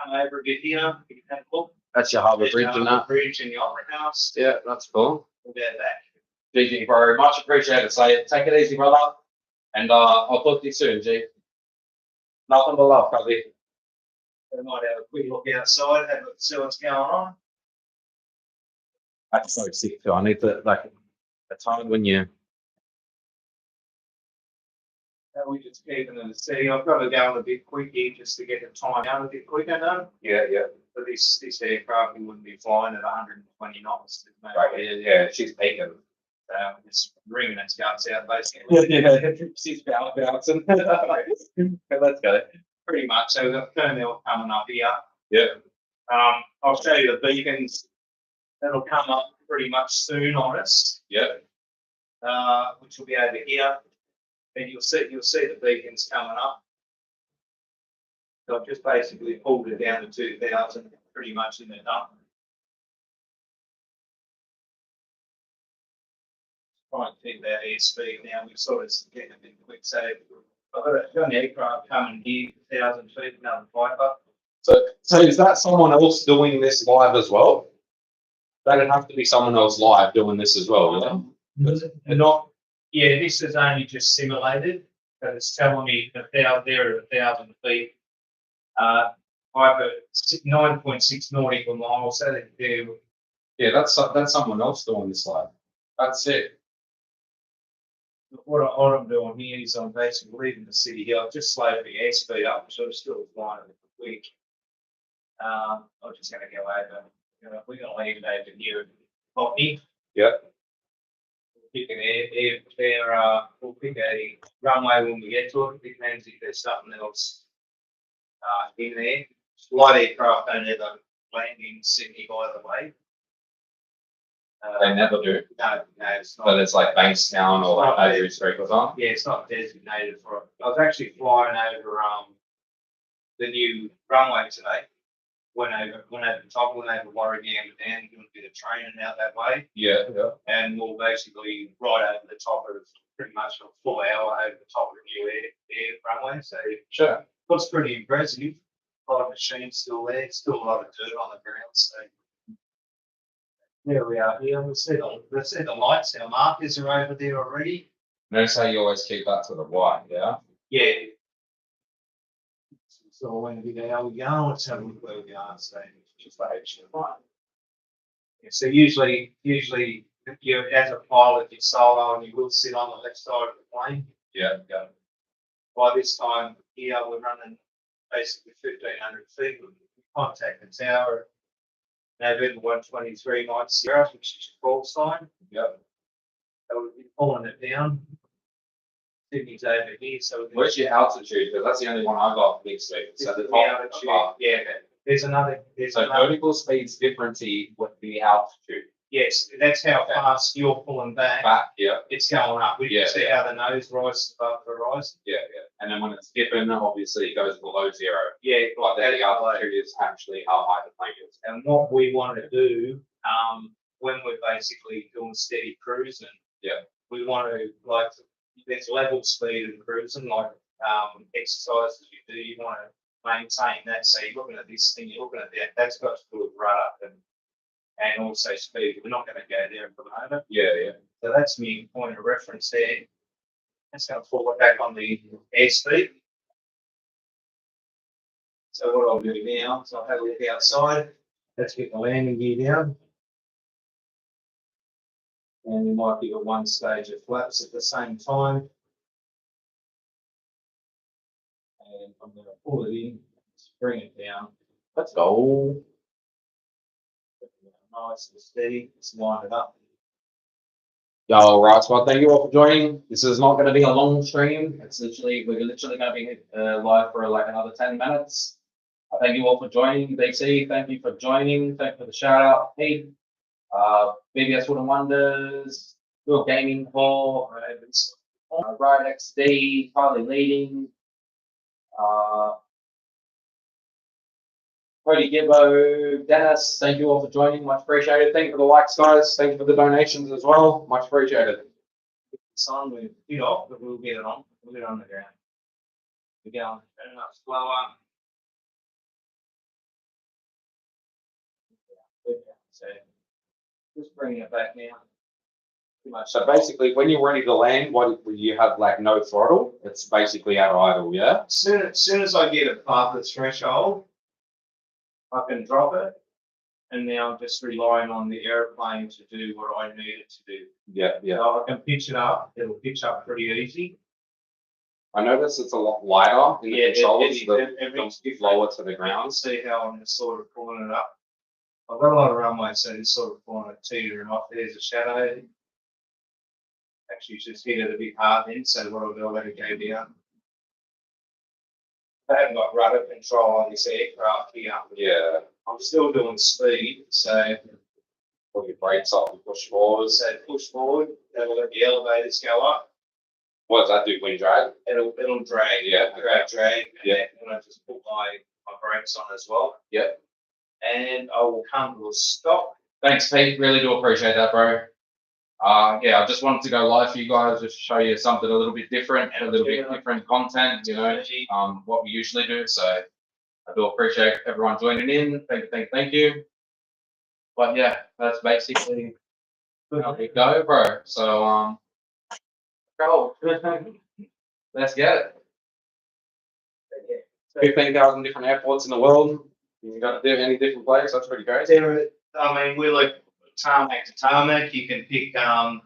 Come over a bit here. You can have a look. That's your Harbour There's Bridge the and Harbour that. Bridge and the Opera House. Yeah, that's cool. We'll get that. GG, bro. Much appreciated. So take it easy, brother. And I'll talk to you soon, G. Nothing but love, buddy. We might have a quick look outside, have a look, see what's going on. That's so sick too. I need to like a time when you. We just keep it in the city. I've got to go a bit quick here just to get the time out a bit quicker, though. Yeah. But this aircraft we wouldn't be flying at 120 knots. There's no Right. way. Yeah. She's peaking. It's wringing its guts out, basically. Yeah. She's bouncing. Let's go. Pretty much. So we've got Kernel coming up here. Yeah. I'll show you the beacons that'll come up pretty much soon on us. Yeah. Which will be over here. And you'll see the beacons coming up. So I've just basically pulled it down to 2,000, pretty much in the dump. Try and keep that airspeed now. We're sort of getting a bit quick. So I've got an aircraft coming here, 1,000 feet, another Viper. So is that someone else doing this live as well? That'd have to be someone else live doing this as well. Yeah, this is only just simulated, but it's telling me they're at 1,000 feet. Viper 9.6 nautical miles. So they're Yeah, that's someone else doing this live. That's it. what I'm doing here is I'm basically leaving the city here. I've just slowed the airspeed up, so I'm still flying a little quick. I'm just going to go over. We're going to leave it over here at Botany. Yeah. We'll pick a runway when we get to it. It depends if there's something else in there. Light aircraft don't ever land in Sydney, by the way. They never do. No, it's not. But it's like Bankstown or like Avery Street or something. Yeah, it's not designated for it. I was actually flying over the new runway today. Went over the top, went over Warringam down, doing a bit of training out that way. Yeah. And we'll basically right over the top of pretty much a full hour over the top of the new air runway. So Sure. looks pretty impressive. A lot of machines still there, still a lot of dirt on the ground. So there we are here. We'll see the lights. Our markers are over there already. Notice how you always keep that to the right, yeah? Yeah. So when we go, how we going? Let's have a look where we are. So just like yeah, so usually if you're as a pilot, you're solo and you will sit on the left side of the plane. Yeah. By this time here, we're running basically 1,500 feet. We contact the tower. November 123 Mike Sierra, which is call sign. Yep. So we'll be pulling it down. Sydney's over here, so Where's your altitude? Because that's the only one I got big speed. So the top altitude. above. Yeah, there's another. So vertical speed's different with the altitude. Yes, that's how Okay. fast you're pulling back. Yeah. It's going up. We Yeah, can see how the nose rises above the horizon. Yeah. And then when it's dipping, obviously it goes below zero. Yeah, But then the altitude is actually how high the plane is. and what we want to do, when we're basically doing steady cruising, Yeah. we want to like there's level speed of cruising, like exercises you do. You want to maintain that. So you're looking at this thing, you're looking at that. That's got to do with rudder and also speed. We're not going to go there at the moment. Yeah. So that's my point of reference there. That's going to forward back on the airspeed. So what I'll do now is I'll have a look outside. Let's get the landing gear down. And we might give it one stage of flaps at the same time. And I'm going to pull it in, bring it down. Let's go. Nice and steady. Let's line it up. Yo, right, well, thank you all for joining. This is not going to be a long stream. We're literally going to be live for like another 10 minutes. Thank you all for joining. BC, thank you for joining. Thank you for the shout out. Pete, BBS Wooden Wonders, Real Gaming Hall, Riot XD, Harley Leading, Cody, Gibbo, Dennis, thank you all for joining. Much appreciated. Thank you for the likes, guys. Thank you for the donations as well. Much appreciated. Sun with it off, but we'll get it on. We'll get it on the ground. We get on. Turn it up slower. So just bringing it back now. Pretty much. So basically, when you're ready to land, what you have like no throttle, it's basically at idle, yeah? Soon as I get above the threshold, I can drop it. And now I'm just relying on the airplane to do what I need it to do. Yeah, yeah. So I can pitch it up. It'll pitch up pretty easy. I noticed it's a lot lighter in the controllers, everything's the lower to the ground. See how I'm just sort of pulling it up. I've got a lot of runway, so it's sort of pulling it teetering off. There's a shadow. Actually, just hit it a bit hard then, so what I'll do, I'll let it go down. I haven't got rudder control on this aircraft here. Yeah. I'm still doing speed, so Put your brakes up and push forward. push forward, that'll let the elevators go up. What does that do? Wind drag? It'll drag, Yeah. drag. Yeah. And I just put my brakes on as well. Yep. And I will come to a stop. Thanks, Pete. Really do appreciate that, bro. Yeah, I just wanted to go live for you guys, just to show you something a little bit different, a little bit different content, you know, what we usually do. So I do appreciate everyone joining in. Thank you. But yeah, that's basically how we go, bro. So go. Let's get it. 15,000 different airports in the world. You got to do any different place. That's pretty great. We're like tarmac to tarmac. You can pick the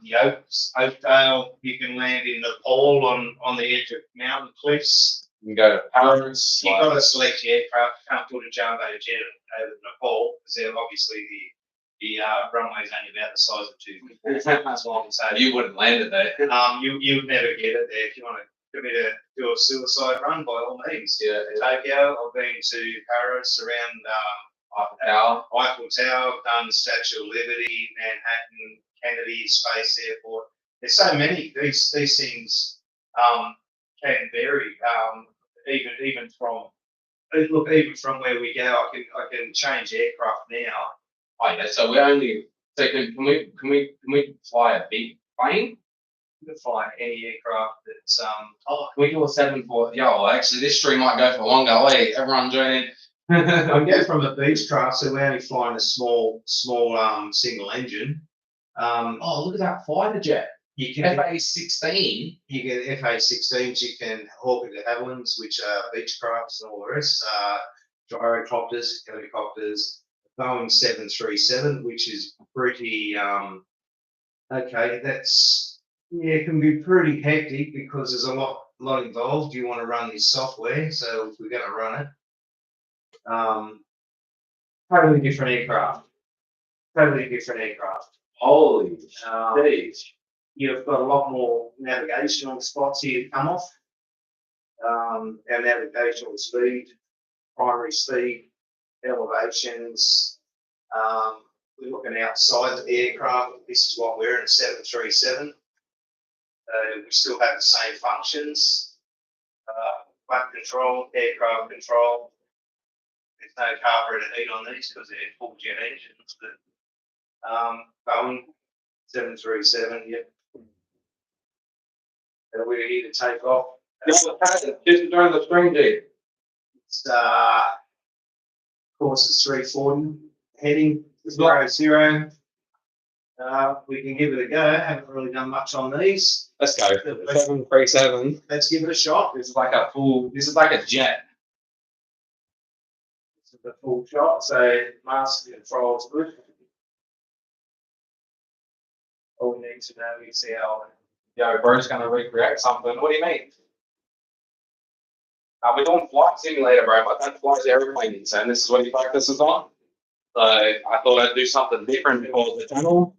Oakdale. You can land in Nepal on the edge of mountain cliffs. You can go to Paris. You've got to select your aircraft. You can't put a jumbo jet over Nepal because they're obviously the runway is only about the size of 2 that's long. So You wouldn't land it there. you'd never get it there. If you want to do a suicide run, by all means. Yeah. Tokyo. I've been to Paris, around Eiffel Tower. I've done Statue of Liberty, Manhattan, Kennedy Space Airport. There's so many. These things can vary. Even from where we go, I can change aircraft now. Oh yeah, so we're only. So can we fly a big plane? You can fly any aircraft that's Can we do a 747? Yeah, well, actually, this stream might go for longer. Wait, everyone join in. I get from a Beechcraft, so we're only flying a small single engine. Oh, look at that fighter jet. You can FA-16. You get FA-16s. You can Hawker de Havillands, which are Beechcrafts and all the rest. Gyrocopters, helicopters. Boeing 737, which is pretty okay. It can be pretty hectic because there's a lot involved. You want to run this software, so we're going to run it. Totally different aircraft. Holy jeez. You've got a lot more navigational spots here to come off. Our navigational speed, primary speed, elevations. We're looking outside the aircraft. This is what we're in a 737. We still have the same functions. Flight control, aircraft control. There's no carburetor heat on these because they're full jet engines. But Boeing 737, yep. And we're here to take off. Just during the stream, dude. It's course it's 340 heading 00. We can give it a go. Haven't really done much on these. Let's go. 737. Let's give it a shot. This is like a jet. This is the full shot. So master controls good. All we need to know is how. Yo, bro's gonna recreate something. What do you mean? We're doing flight simulator, bro, but that flies airplanes, and this is what he focuses on. So I thought I'd do something different for the channel.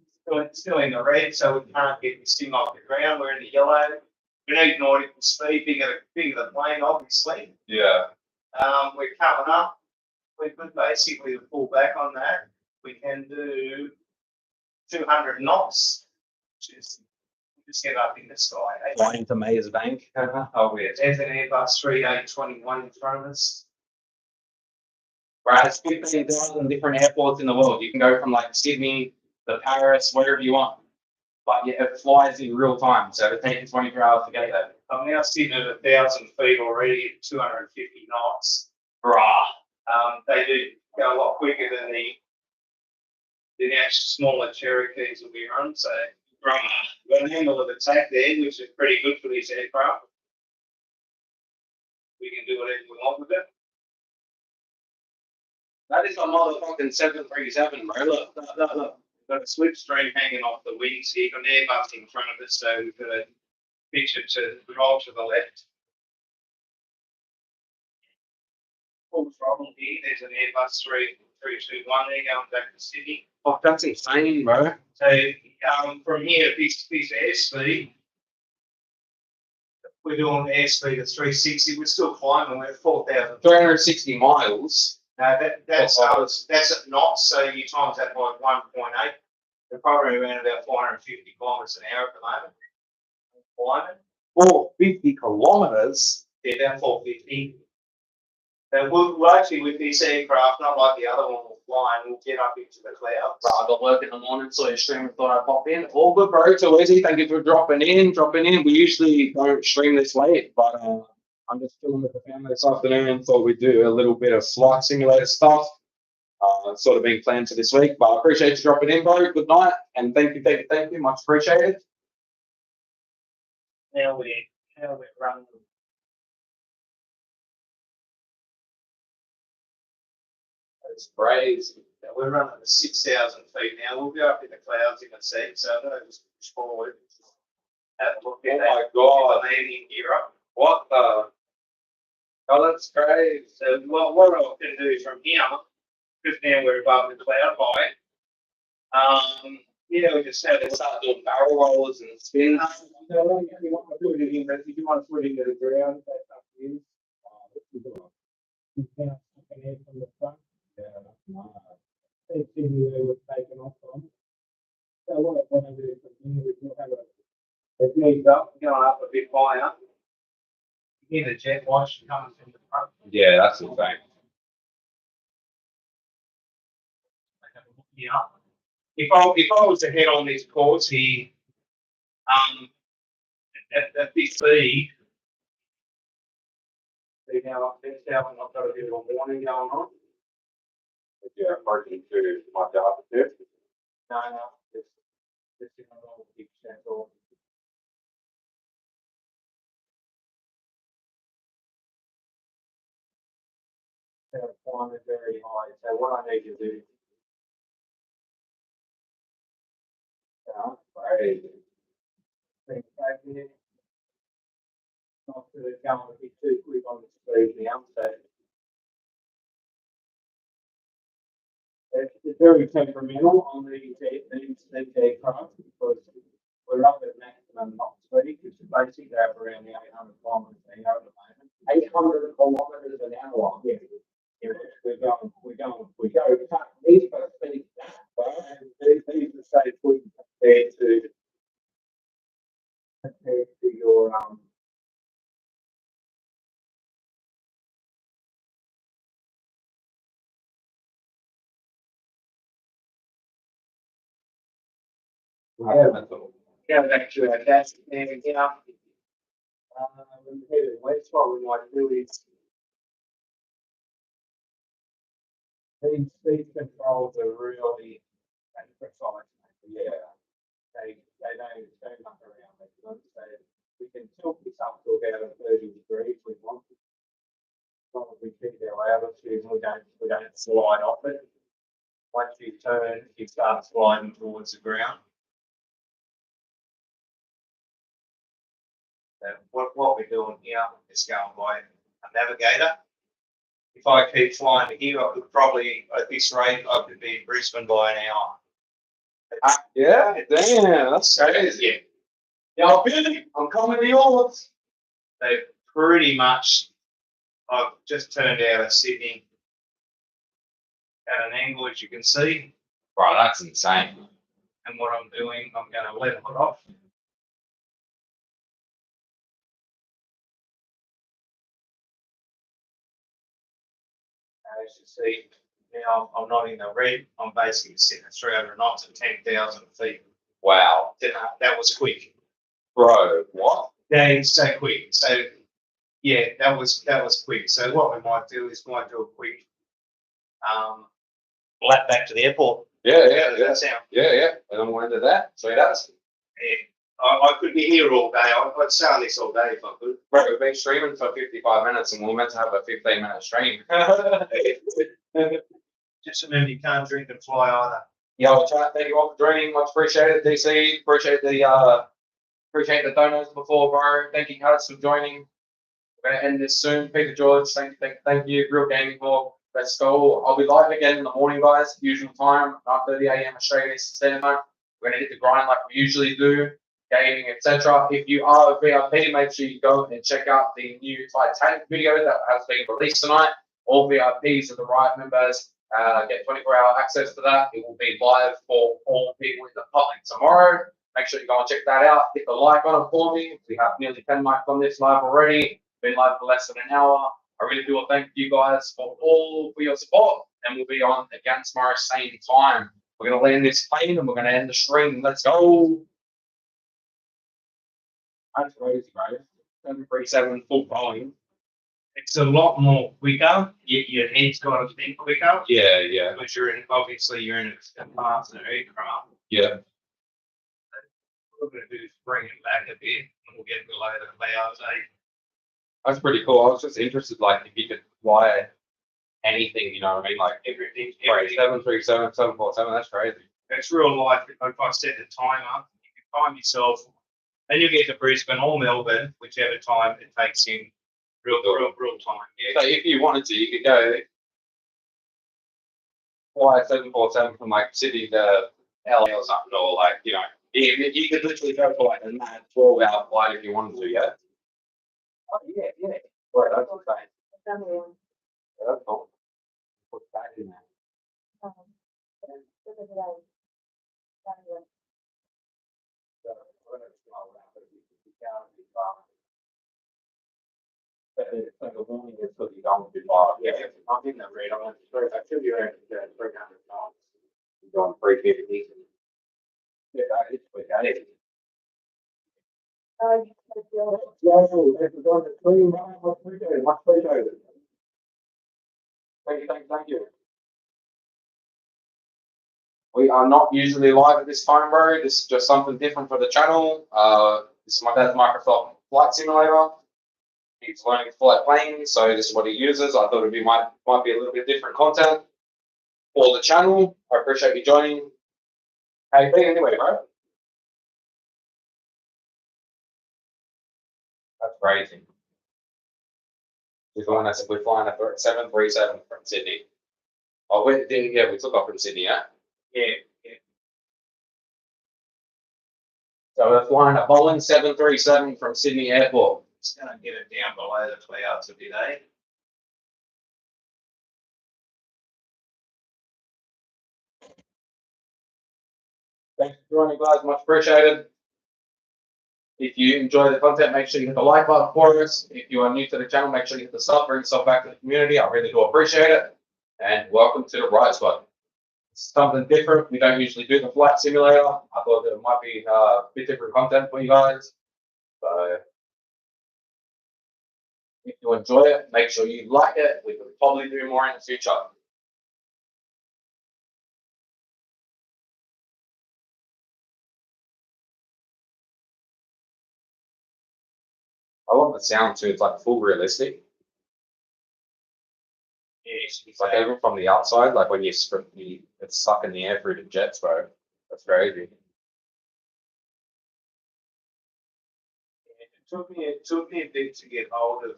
Still in the red, so we can't get this thing off the ground. We're in the yellow. We need nautical speed, bigger the plane, obviously. Yeah. We're coming up. We could basically pull back on that. We can do 200 knots, which is just get up in the sky. Flying to Mayor's Bank. Oh, yeah. There's an Airbus 3821 in front of us. Right, it's 15,000 different airports in the world. You can go from like Sydney to Paris, wherever you want. But yeah, it flies in real time, so it takes 24 hours to get there. I'm now sitting at 1,000 feet already at 250 knots. Bruh. They do go a lot quicker than the actual smaller Cherokees that we run. So, we've got an angle of attack there, which is pretty good for this aircraft. We can do whatever we want with it. That is a motherfucking 737, bro. Look. We've got a slipstream hanging off the wings here, got an Airbus in front of us, so we've got a picture to roll to the left. Full throttle here, there's an Airbus 321 there going back to Sydney. Oh, that's insane, bro. So from here, this airspeed, we're doing airspeed of 360. We're still climbing. We're at 4,000. 360 miles. That's at knots. So you times that by 1.8. We're probably around about 450 kilometres an hour at the moment. Climbing. 450 kilometers. Yeah, about 450. And we'll actually, with this aircraft, not like the other one we're flying, we'll get up into the clouds. Bro, I got work in the morning, so your stream thought I'd pop in. All good, bro. Too easy. Thank you for dropping in. We usually don't stream this late, but I'm just chilling with the family this afternoon. Thought we'd do a little bit of flight simulator stuff. Sort of being planned for this week, but I appreciate you dropping in, bro. Good night, and thank you. Much appreciated. Now we're running. It's crazy. We're running at 6,000 feet now. We'll go up in the clouds in a sec, so I'm going to just push forward. Have a look at that. My God. The landing gear up. What the? Oh, that's crazy. So what I can do from here, because now we're above the cloud height, we just have to Start doing barrel rollers and spins. If you want to put it in, if you want to put it into the ground, that's up to you. You can't fucking air from the front. Yeah. It's anywhere we've taken off from. So what I do from here is we'll have it needs up, going up a bit higher. You hear the jet wash coming from the front. Yeah, that's the thing. Yeah. If I was to head on this course here, at this speed, see now I've got a bit of a warning going on. Yeah, parking to my job there. No, this is a little big central. The climb is very high, so what I need to do. Right. Think back here. Not to going a bit too quick on the speed now, so. It's very temperamental on these aircraft because we're up at maximum Mach speed, which is basically up around the 800 kilometres an hour at the moment. 800 kilometers an hour. Yeah. Yeah, we go cut these for speed that, and these are safe food compared to your Go back to our desk there, when we head west, what we might do is these controls are really precise. yeah. They don't muck around with them. So we can tilt this up to about 30 degrees if we want. As long as we keep our altitude, we don't slide off it. Once you turn, you start sliding towards the ground. So what we're doing here is going by a navigator. If I keep flying to here, I could probably, at this rate, I could be in Brisbane by an hour. Yeah, damn, that's crazy. Yeah. Yo, Billy, I'm coming to yours. They pretty much, I've just turned out of Sydney at an angle, as you can see. Bro, that's insane. And what I'm doing, I'm going to level it off. As you see, now I'm not in the red. I'm basically sitting at 300 knots at 10,000 feet. Wow. That was quick. Bro, what? Yeah, it's so quick. So yeah, that was quick. So what we might do is do a quick lap back to the airport. Yeah, How does that sound? Yeah. And I'm into that. So that's. Yeah. I could be here all day. I'd stay on this all day if I could. Bro, we've been streaming for 55 minutes and we're meant to have a 15-minute stream. Just remember, you can't drink and fly either. Yeah, I'll try to thank you all for joining. Much appreciated, DC. Appreciate the donos before, bro. Thank you, Cuz, for joining. We're going to end this soon. Peter George, thank you. Real Gaming Hall. Let's go. I'll be live again in the morning, guys. Usual time, 9:30 a.m. Australian Eastern Standard Time. We're going to hit the grind like we usually do. Gaming, etc. If you are a VIP, make sure you go and check out the new Titanic video that has been released tonight. All VIPs of the Riot members get 24-hour access to that. It will be live for all people in the public tomorrow. Make sure you go and check that out. Hit the like button for me. We have nearly 10 likes on this live already. Been live for less than an hour. I really do thank you guys for your support, and we'll be on again tomorrow same time. We're going to land this plane and we're going to end the stream. Let's go. That's crazy, bro. 737 full volume. It's a lot more quicker. Your head's got to think quicker. Yeah. Because you're in a faster aircraft. Yeah. What we're going to do is bring it back a bit, and we'll get below the clouds, eh? That's pretty cool. I was just interested, like, if you could fly anything, you know what I mean? Like, Everything. 737, 747, that's crazy. It's real life. If I set the timer, you can time yourself, and you get to Brisbane or Melbourne, whichever time it takes in. Real time. Yeah. So if you wanted to, you could go fly 747 from like Sydney to LA or something, or like, you know, you could literally go for like a mad 12-hour flight if you wanted to, yeah? Oh, yeah. Right, that's insane. Yeah, that's cool. Put that in there. It's like a warning is so you don't be lost. Yeah, I'm in the red. I'm going to I feel you're at 300 knots. You're going 350. Yeah, that is quick. That is. Yo, this is on the screen, man. Much appreciated. Much appreciated. Thank you. We are not usually live at this time, bro. This is just something different for the channel. This is my dad's Microsoft Flight Simulator. He's learning to fly planes, so this is what he uses. I thought it might be a little bit different content for the channel. I appreciate you joining. How you been anyway, bro? That's crazy. We're flying a 737 from Sydney. Oh, we took off from Sydney, yeah? Yeah. So we're flying a Boeing 737 from Sydney Airport. It's going to get it down below the clouds a bit, eh? Thanks for joining, guys. Much appreciated. If you enjoy the content, make sure you hit the like button for us. If you are new to the channel, make sure you hit the sub, bring yourself back to the community. I really do appreciate it. And welcome to the Riot Squad. It's something different. We don't usually do the flight simulator. I thought there might be a bit different content for you guys. So if you enjoy it, make sure you like it. We could probably do more in the future. I love the sound too. It's like full realistic. Yeah, It's like even from the outside, like when you sprint, it's sucking the air through the jets, bro. That's crazy. It took me a bit to get hold of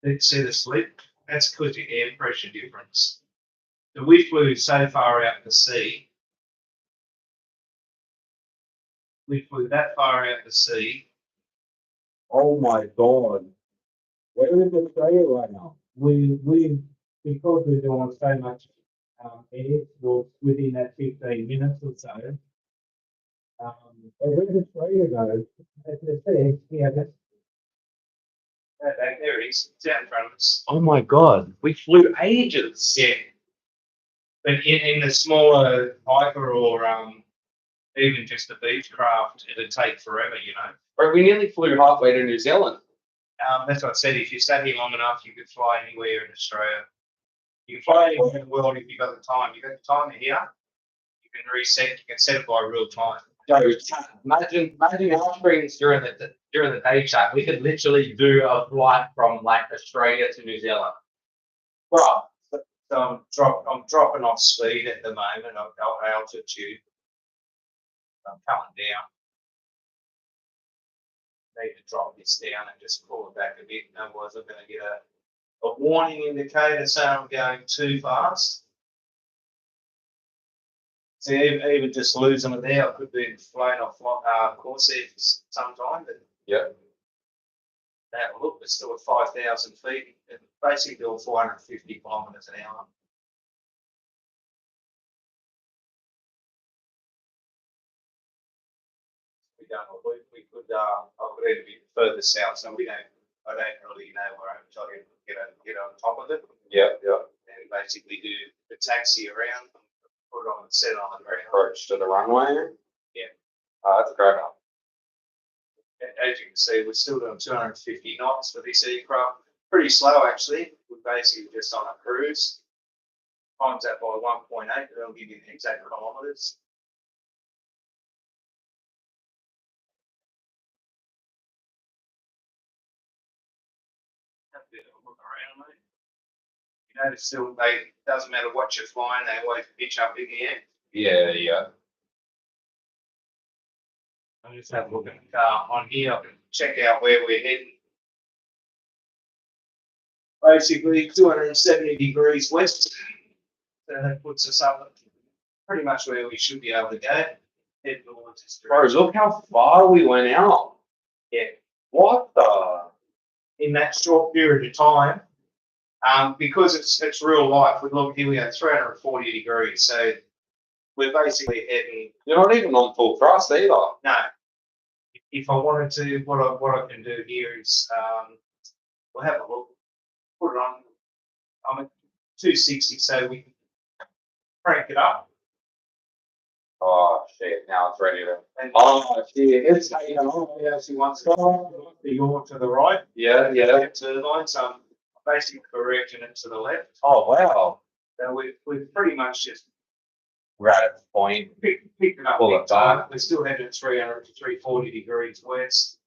let's see the slip. That's because of air pressure difference. So we flew so far out to sea. We flew that far out to sea. Oh my God. Where is Australia right now? We because we're doing so much air within that 15 minutes or so. Where does Australia go? As I said, yeah, There it is. It's out in front of us. Oh my god, we flew ages. Yeah. But in the smaller hiker or even just a beach craft, it'd take forever, you know. Bro, we nearly flew halfway to New Zealand. That's what I said. If you stay here long enough, you could fly anywhere in Australia. You can fly anywhere in the world if you've got the time. You've got the time here. You can reset. You can set it by real time. Imagine our screens during the day chat. We could literally do a flight from like Australia to New Zealand. Right. So I'm dropping off speed at the moment. I've got altitude. I'm coming down. Need to drop this down and just pull it back a bit. Otherwise, I'm going to get a warning indicator saying I'm going too fast. So even just losing it there, I could be flown off course there for some time. But Yeah. that look, it's still at 5,000 feet. It's basically doing 450 kilometres an hour. We could even be further south, so I don't really know where I'm trying to get on top of it. Yeah, yeah. And basically do the taxi around, put it on, set it on the ground. Approach to the runway. Yeah. That's a great one. As you can see, we're still doing 250 knots for this aircraft. Pretty slow, actually. We're basically just on a cruise. Times that by 1.8, it'll give you the exact kilometres. Have a bit of a look around, mate. You notice still, doesn't matter what you're flying, they always pitch up in the air. Yeah, yeah. I'll just have a look at the car on here. I can check out where we're heading. Basically, 270 degrees west. So that puts us up pretty much where we should be able to go. Head towards this Bro, look how far we went out. Yeah. What the? In that short period of time, because it's real life. We look here, we have 340 degrees. So we're basically heading. You're not even on full thrust either. No. If I wanted to, what I can do here is we'll have a look, put it on. I'm at 260, so we can crank it up. Oh shit! Now it's ready to. And Oh shit! it's taken on. We actually once got the yaw to the right. Yeah, yeah. Turbine, so I'm basically correcting it to the left. Oh wow! So we've pretty much just We're at its point. picked it up. Pull it back. We're still heading at 300 to 340 degrees west.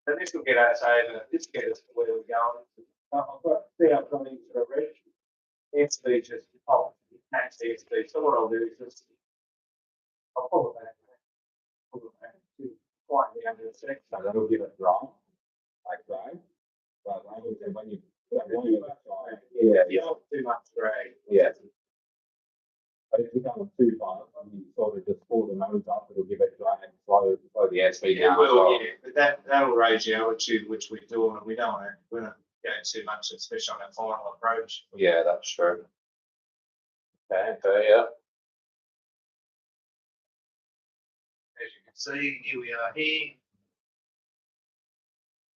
So this will get us over. This will get us to where we're going. I've got set up going into the red. Airspeed just max airspeed. So what I'll do is just I'll pull it back. Pull it back to quite down to a sec. So that'll give it dry, like drag. But when you Yeah, Yeah, not too much drag. yeah. but if you're going too far, you sort of just pull the nose up, it'll give it drag, Slow the airspeed It down. as will, well. yeah, but that'll raise the altitude, which we're doing, and we don't want to, we're not going too much, especially on that final approach. Yeah, that's true. Okay, yeah. As you can see, here we are here.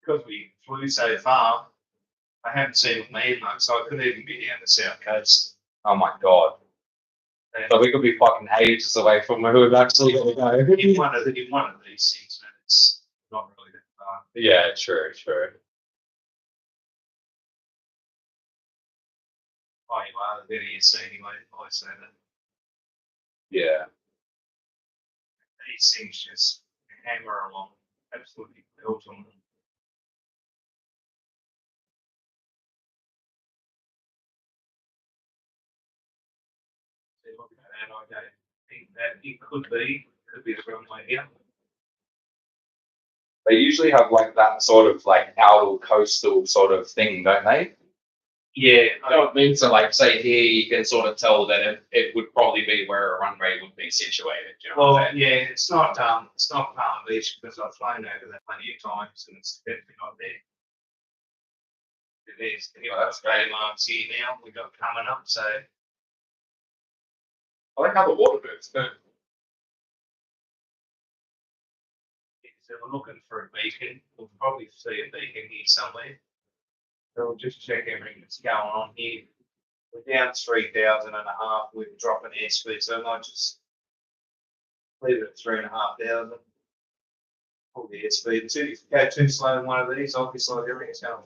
Because we flew so far, I haven't seen it me much, so I could even be down the south coast. Oh my god. And So we could be fucking ages away from where we've actually got to go. in one of these things, man, it's not really that far. Yeah, true, true. Oh, you are, the better you see anyway, I say that. Yeah. These things just hammer along, absolutely built on them. See, look at that, I don't think that it could be the runway here. They usually have like that sort of like outer coastal sort of thing, don't they? Yeah, You know what I mean? So like say here you can sort of tell that it would probably be where a runway would be situated. You know what I'm saying? yeah, it's not Palm Beach because I've flown over that plenty of times and it's definitely not there. It is. That's great marks here now. We've got coming up, so I like how the water moves too. So we're looking for a beacon. We'll probably see a beacon here somewhere. So we'll just check everything that's going on here. We're down 3,500. We're dropping airspeed, so I might just leave it at 3,500. Pull the airspeed. If you go too slow in one of these, obviously everything's going to.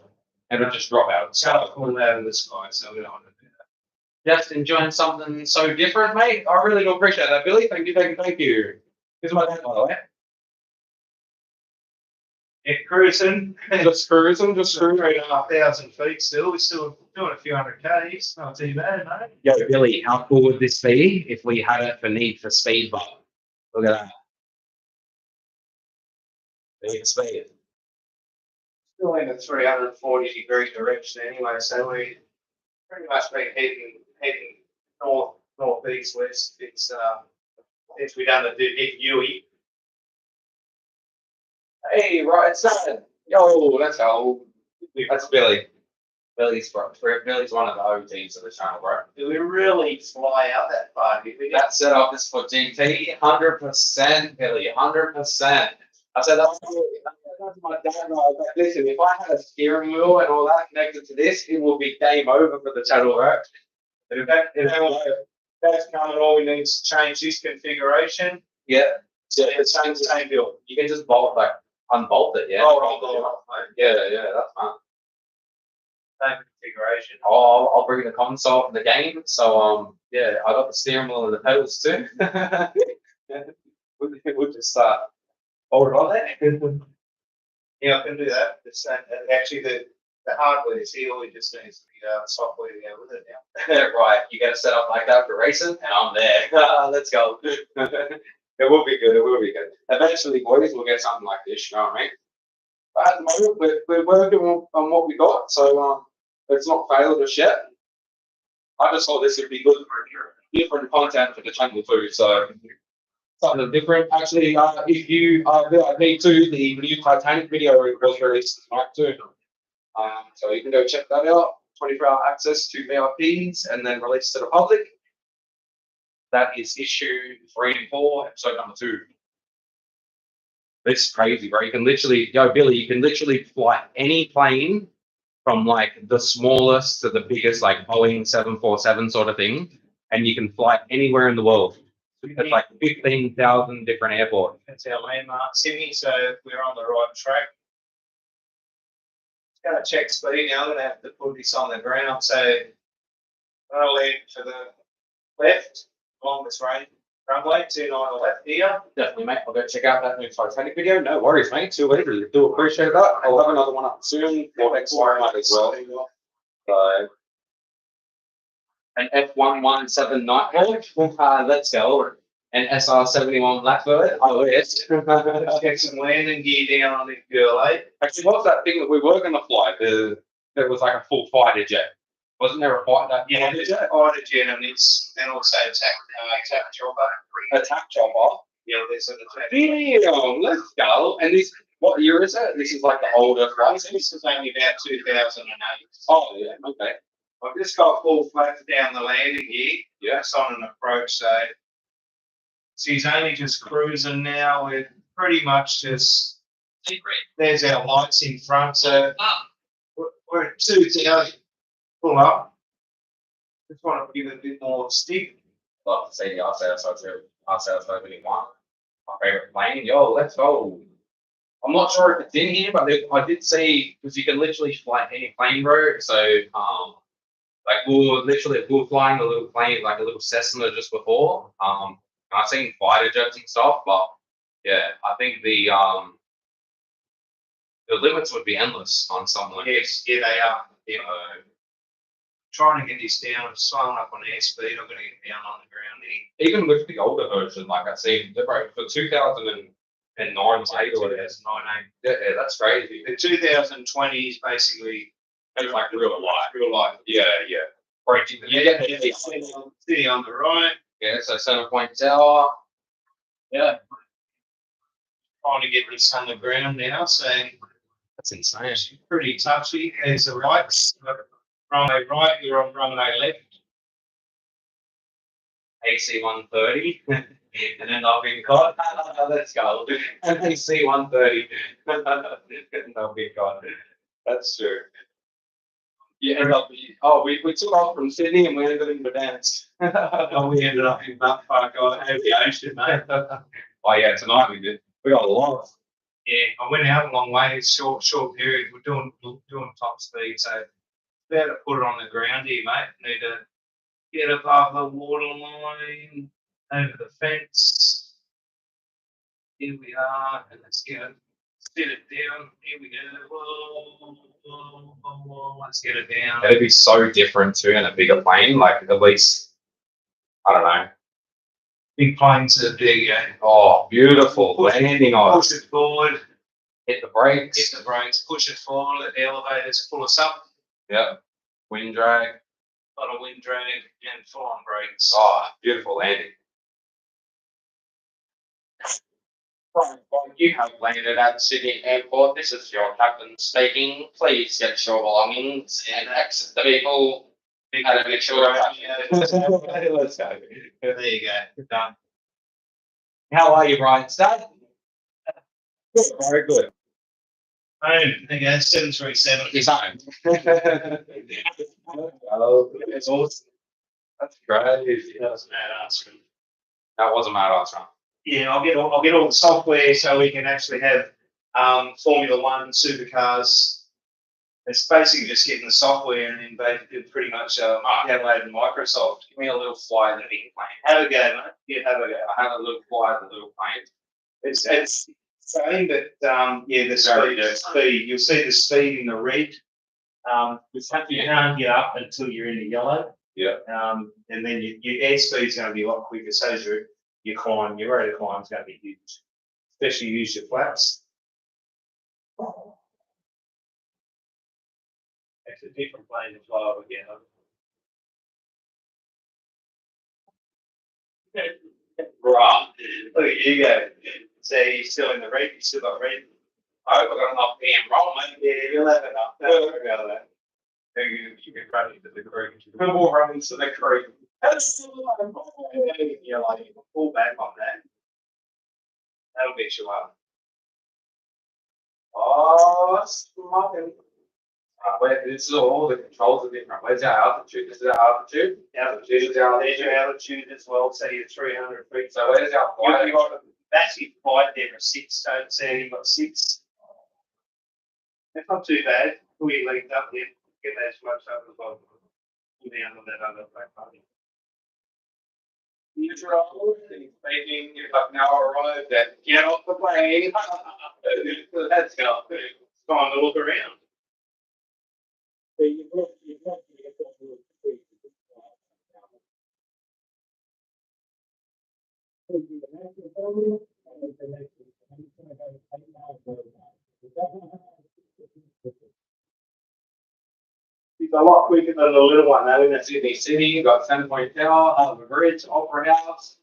And it'll just drop out. It's going to pull out of the sky, so we don't want to do that. Just enjoying something so different, mate. I really do appreciate that, Billy. Thank you. Here's my dad, by the way. Yeah, cruising. Just cruising. 3,500 feet still. We're still doing a few hundred Ks. Not too bad, mate. Yo, Billy, how cool would this be if we had it for Need for Speed, but look at that. Need for Speed. Still in the 340-degree direction anyway, so we pretty much been heading northeast west. It's since we done the big Yui. Hey, right, it's that. Yo, that's old. That's Billy. Billy's one of the OGs of the channel, bro. Do we really fly out that far? Did we? That setup is for GT, 100%, Billy, 100%. I said that's my dad. I was like, listen, if I had a steering wheel and all that connected to this, it will be game over for the channel, right? But if that's coming, all we need is change this configuration. Yeah. So it's the same build. You can just unbolt it, yeah. Yeah, that's fine. Same configuration. I'll bring the console for the game. So yeah, I got the steering wheel and the pedals too. We'll just hold it on there. Yeah, I can do that. It's actually the hardware is here. We just need the software to go with it now. Right, you get it set up like that for racing, and I'm there. Let's go. It will be good. It will be good. Eventually, boys, we'll get something like this. You know what I mean? But at the moment, we're working on what we got, so it's not failed us yet. I just thought this would be good for different content for the channel too. So something different. Actually, if you VIP to the new Titanic video was released tonight too. So you can go check that out. 24-hour access to VIPs and then released to the public. That is issue 3 and 4, episode number 2. This is crazy, bro. You can literally, Billy, you can literally fly any plane from like the smallest to the biggest, like Boeing 747 sort of thing, and you can fly anywhere in the world. It's like 15,000 different airports. That's our landmark, Sydney, so we're on the right track. Just going to check speed now. I'm going to have to put this on the ground. So I'm going to lean to the left along this runway, 29 left here. Definitely, mate. I'll go check out that new Titanic video. No worries, mate. Too easy. Do appreciate that. I'll have another one up soon for next Fortnite as well. So, an F117 Nighthawk. Let's go. An SR71 Blackbird. Oh, yes. Let's get some landing gear down on this girl, eh? Actually, what's that thing that we were going to fly? There was like a full fighter jet. Wasn't there a fighter? Yeah, there's a fighter jet and also attack chopper. Attack chopper? Yeah, there's an attack. Damn, let's go. And this, what year is it? This is like the older flight. This is only about 2008. Oh, yeah, okay. I've just got full flaps down the landing gear. Yeah, it's on an approach, so he's only just cruising now. We're pretty much just. There's our lights in front, so we're at 2,000. Pull up. Just want to give it a bit more stick. Love to see the R71. My favorite plane. Yo, let's go. I'm not sure if it's in here, but I did see, because you can literally fly any plane, bro. So, like we were flying a little plane, like a little Cessna just before. I've seen fighter jets and stuff, but yeah, I think the limits would be endless on something like this. Yeah, they are. You know, trying to get this down and slowing up on airspeed. I'm going to get down on the ground here. Even with the older version, like I see, for 2009 or yeah, that's crazy. The 2020 is basically It's like real life. real life. Yeah. Right. Yeah. City on the right. Yeah. So Center Point Tower. Yeah. Trying to get this on the ground now, so That's insane. it's pretty touchy. There's the lights. Runway right, you're on runway left. AC 130. and then they'll be caught. Let's go. And they see 130. And they'll be caught. That's true. Yeah, and we took off from Sydney and we ended up in Verdansk. And we ended up in that park on the ocean, mate. Oh yeah, tonight we did. We got a lot. Yeah, I went out a long way, short period. We're doing top speed, so better to put it on the ground here, mate. Need to get above the water line, over the fence. Here we are, and let's get it. Set it down. Here we go. Whoa, let's get it down. It'd be so different too in a bigger plane. Like at least, I don't know. Big planes are big. Oh, beautiful landing on. Push it forward. Hit the brakes. Push it forward. The elevators pull us up. Yep. Wind drag. A lot of wind drag and full on brakes. Oh, beautiful landing. You have landed at Sydney Airport. This is your captain speaking. Please get your belongings and exit the vehicle. Let's go. There you go. Done. How are you, Brian? Stud? Very good. Home. Okay, 737. He's home. Oh, it's awesome. That's crazy. That was mad ass. That was a mad ass run. Yeah, I'll get all the software so we can actually have Formula One supercars. It's basically just getting the software and then basically pretty much downloading Microsoft. Give me a little fly in the big plane. Have a go, mate. Yeah, have a go. I have a little fly in the little plane. It's saying that the speed. You'll see the speed in the red. You can't get up until you're in the yellow. Yeah. And then your airspeed's going to be a lot quicker. So is your climb, your rate of climb is going to be huge, especially use your flaps. It's a different plane to fly over again. Right. Look at you go. So you're still in the red, you still got red. Oh, we've got enough PM roll, mate. Yeah, you'll have enough. Don't worry about that. You can run into the creek. We'll run into the creek. Yeah, like you can pull back on that. That'll get you up. Oh, smoking. This is all the controls are different. Where's our altitude? This is our altitude. Altitude is there's your altitude as well. So you're 300 feet. So where's our flight? You've got a massive flight there of 6. Don't say you've got 6. That's not too bad. Pull your legs up there. Get those flaps up as well. Pull down on that other back body. Neutral, speaking, you've now arrived at get off the plane. Let's go. It's time to look around. So you've got to get that little tweak. It's a lot quicker than the little one, though, isn't it? Sydney City, you've got Centrepoint Tower, Harbour Bridge, Opera House.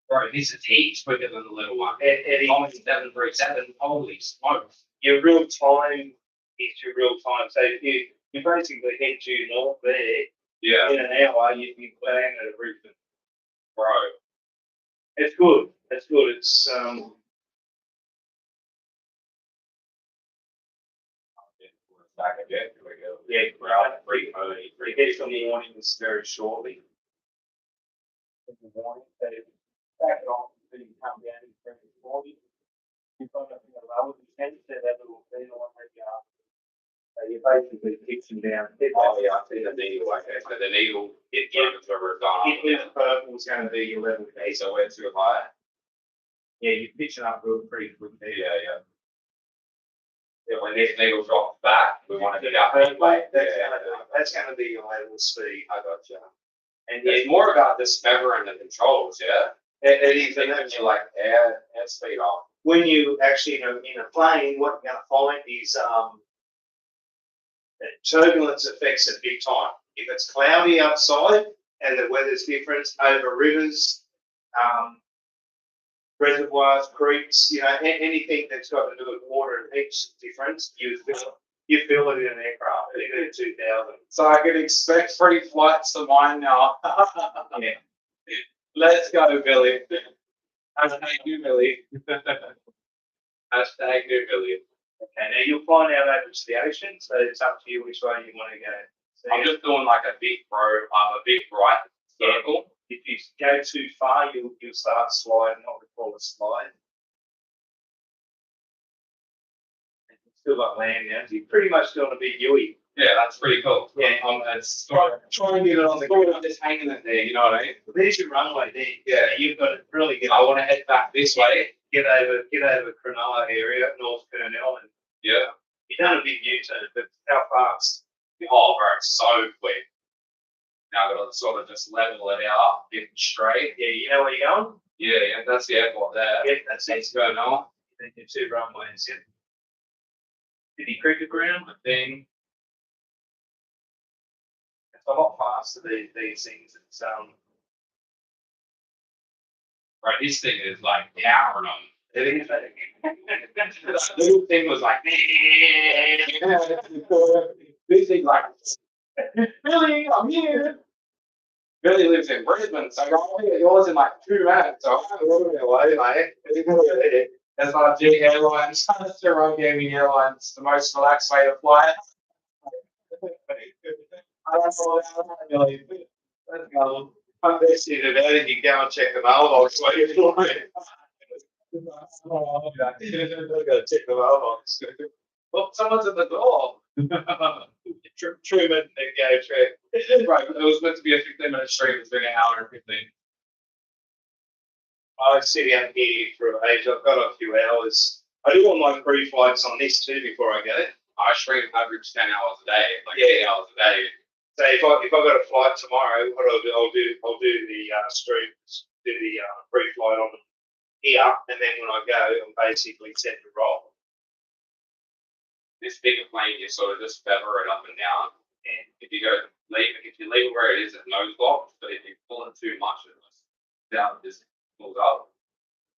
Bro, this is heaps quicker than the little one. It Only 737. Holy smokes. Your real time is your real time. So if you basically head due north there, Yeah. in an hour, you'd be landing at a Brisbane. Bro. It's good. It's good. It's Back again. Here we go. yeah, Right. it gets on the mornings very shortly. In the morning, so back it off, then you come down and bring it forward. You've got a level, you can set that little thing on the so you're basically pitching down. Oh yeah, I see the needle. Okay, so the needle is where we're gone. If purple is going to be your level Okay, so we're too high. yeah, you're pitching up real pretty quickly. Yeah. Yeah, when this needle drops back, we want to get up. Anyway, Yeah. that's going to be your level speed. I gotcha. And It's more about discovering the controls, yeah? it is. Then you like air speed off. When you actually in a plane, what you're going to find is turbulence affects it big time. If it's cloudy outside and the weather's different over rivers, reservoirs, creeks, anything that's got to do with water and heat's different, you feel it in an aircraft, even in 2000. So I can expect free flights to mine now. Yeah. Let's go, Billy. Hashtag New Billy. Hashtag New Billy. Okay, now you'll find out over to the ocean, so it's up to you which way you want to go. So I'm just doing like a big right circle. if you go too far, you'll start sliding, what we call a slide. Still got land now. You're pretty much doing a big Yui. Yeah, that's pretty cool. Yeah. It's try and get it on the ground, just hanging it there, you know what I mean? There's your runway there. Yeah. You've got to really get I want to head back this way. get over Cronulla area, North Kurnell, and Yeah. you've done a big U-turn, but how fast? Oh, bro, it's so quick. Now I've got to sort of just level it out, get it straight. Yeah, you know where you're going? Yeah, that's the airport there. Yeah, that's it. Let's go now. Then your two runways. Yeah. City cricket ground. I think. It's a lot faster these things. It's Right, this thing is like powering on. it is That little thing was like, this thing like, Billy, I'm here. Billy lives in Brisbane, so I'll be at yours in like 2 minutes. So I'm moving away, mate. It's like G Airlines, Jerome Gaming Airlines, the most relaxed way to fly. I don't know, Billy. Let's go. I'm best in about it. You go and check the mailbox. Wait for it. Gotta check the mailbox. Well, someone's at the door. Truman and go track. Right, it was meant to be a 15-minute stream. It's been an hour and 15. I sit out here for age. I've got a few hours. I do all my pre-flights on this too before I go. I stream average 10 hours a day, like 8 hours a day. So if I got a flight tomorrow, what I'll do the streams, do the pre-flight on here, and then when I go, I'm basically set to roll. This bigger plane, you sort of just feather it up and down. And if you leave it where it is, it nose locks. But if you pull it too much, it just down, just pulls up.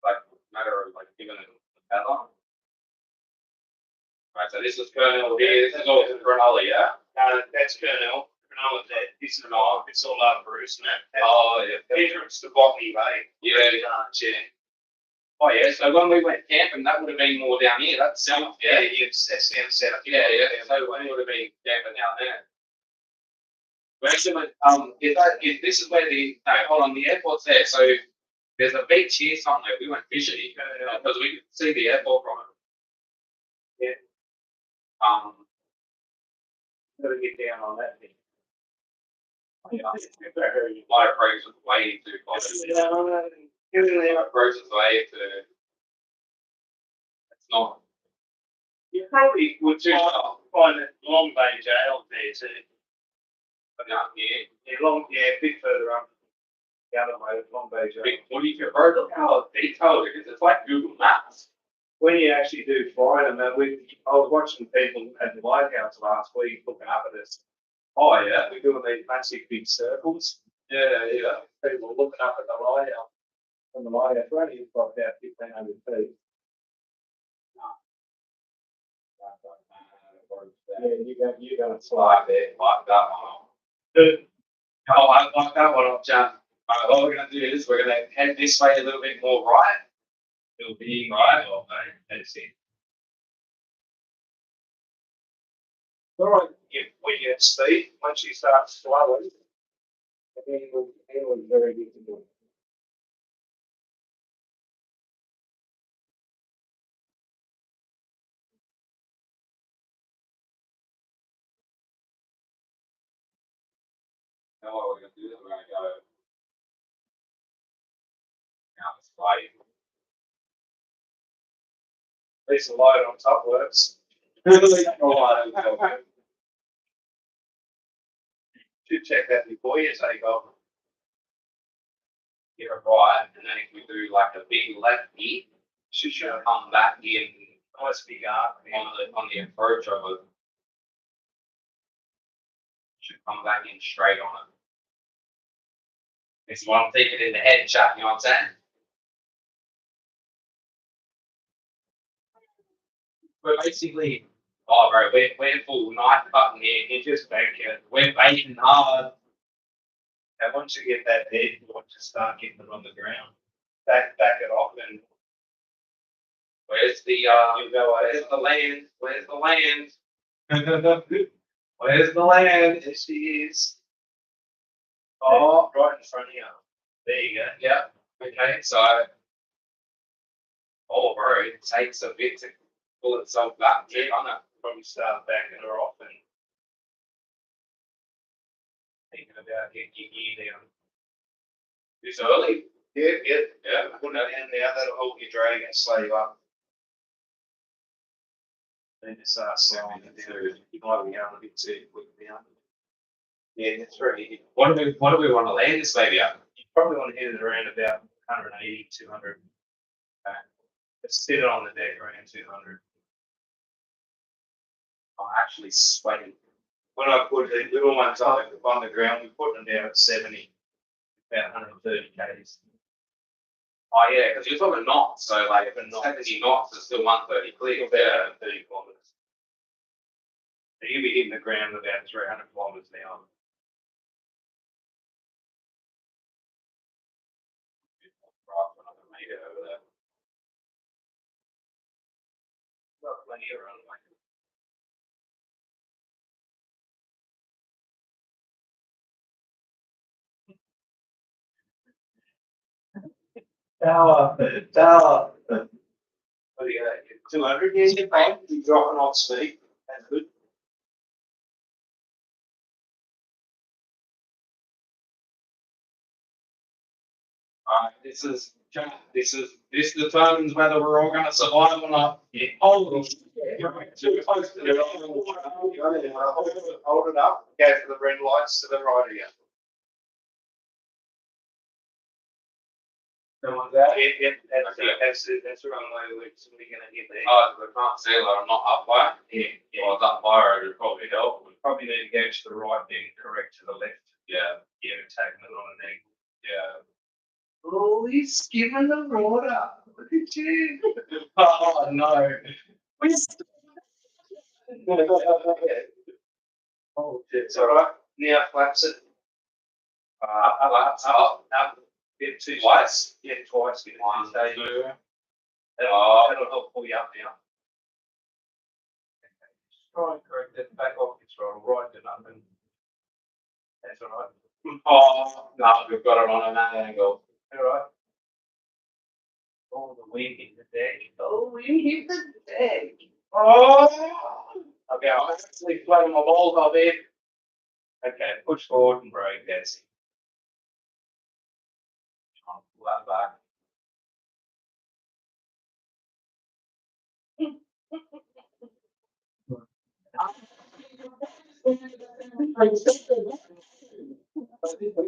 Like a matter of like giving it a feather. Right, so this is Kernel here. This is all Cronulla, yeah. That's Kernell. Cronulla there. This is it's all Bruce, isn't it? Oh yeah. Entrance to Botany Bay. Yeah. Oh yeah. So when we went camping, that would have been more down here. That's south. Yeah, Yeah. that's down south. Yeah. So we would have been camping down there. But actually, if this is where hold on, the airport's there. So there's a beach here somewhere. We went fishing because we could see the airport from it. Yeah. Gotta get down on that thing. My approach was way too close. Get in there. My approach is way too. It's not. You probably would find that Long Bay Jail there too. But down here, A bit further up. The other way, Long Bay Jail. big footy for bird. Look how detailed it is. It's like Google Maps. When you actually do fly them, I was watching people at the lighthouse last week looking up at us. Oh yeah. We're doing these massive big circles. Yeah. People are looking up at the lighthouse. From the lighthouse, running it's got about 1,500 feet. Yeah, you got to Like that. Like that one. Oh, I like that one off, John. Alright, what we're gonna do is we're gonna head this way a little bit more right. It'll be right. That's it. All right, when you get speed, once you start slowing, the handle is very good to do. Now what we're gonna do is we're gonna go down this way. At least the light on top works. Should check that before you take off. Get it right, and then if we do like a big left here, should come back in Nice big arc. on the approach of it. Should come back in straight on it. It's one thing in the head shot, you know what I'm saying? We're basically, oh bro, we're full knife cutting here. You just bank it. We're baking hard. And once you get that dead, you want to start getting them on the ground. back it off and Where's the you go over. where's the land? Where's the land? Where's the land? There she is. Oh, Right in front of you. There you go. yeah. Okay, so oh bro, it takes a bit to pull itself back. Yeah. I know. Probably start backing her off and thinking about getting your gear down. It's early. Yeah. Put it in there, that'll hold your drag and slow you up. Then it starts slowing it down. You might be going a bit too quick down. Yeah, that's right. What do we want to land this baby at? You probably want to hit it around about 180, 200. Let's sit it on the deck around 200. I'm actually sweating. When I put the little ones on the ground, we put them down at 70, about 130 k's. Oh yeah, because you're talking knots, so like if it's Knots. 70 knots, it's still 130 clear. About 30 kilometers. So you'll be hitting the ground about 300 kilometers an hour. Right, we're not gonna make it over there. Got plenty of runway. Tower. What do you got? 200 years in bank, you're dropping off speed. That's good. This determines whether we're all gonna survive or not. Yeah. Holy shit, you're too close to the Hold it up, go for the red lights to the right of you. Someone's out. That's the runway we're gonna hit there. Oh, I can't see that I'm not up by. Yeah. Well, that fire would probably help. We probably need to go to the right then, correct to the left. Yeah, Yeah, taking it on an angle. yeah. Oh, he's skimming the water. Look at you. Oh no. Oh, it's all right. Now flaps it. Up. Get two Twice? Yeah, twice. Get it One, two stages. two. That'll help pull you up now. Try and correct that back off your throttle, right it up and that's all right. Oh no, we've got it on an angle. All right. Oh, the wind hit the deck. Oh, wind hit the deck. Oh, Okay, I'm actually floating my balls up there. Okay, push forward and brake, that's it. Try and pull that back.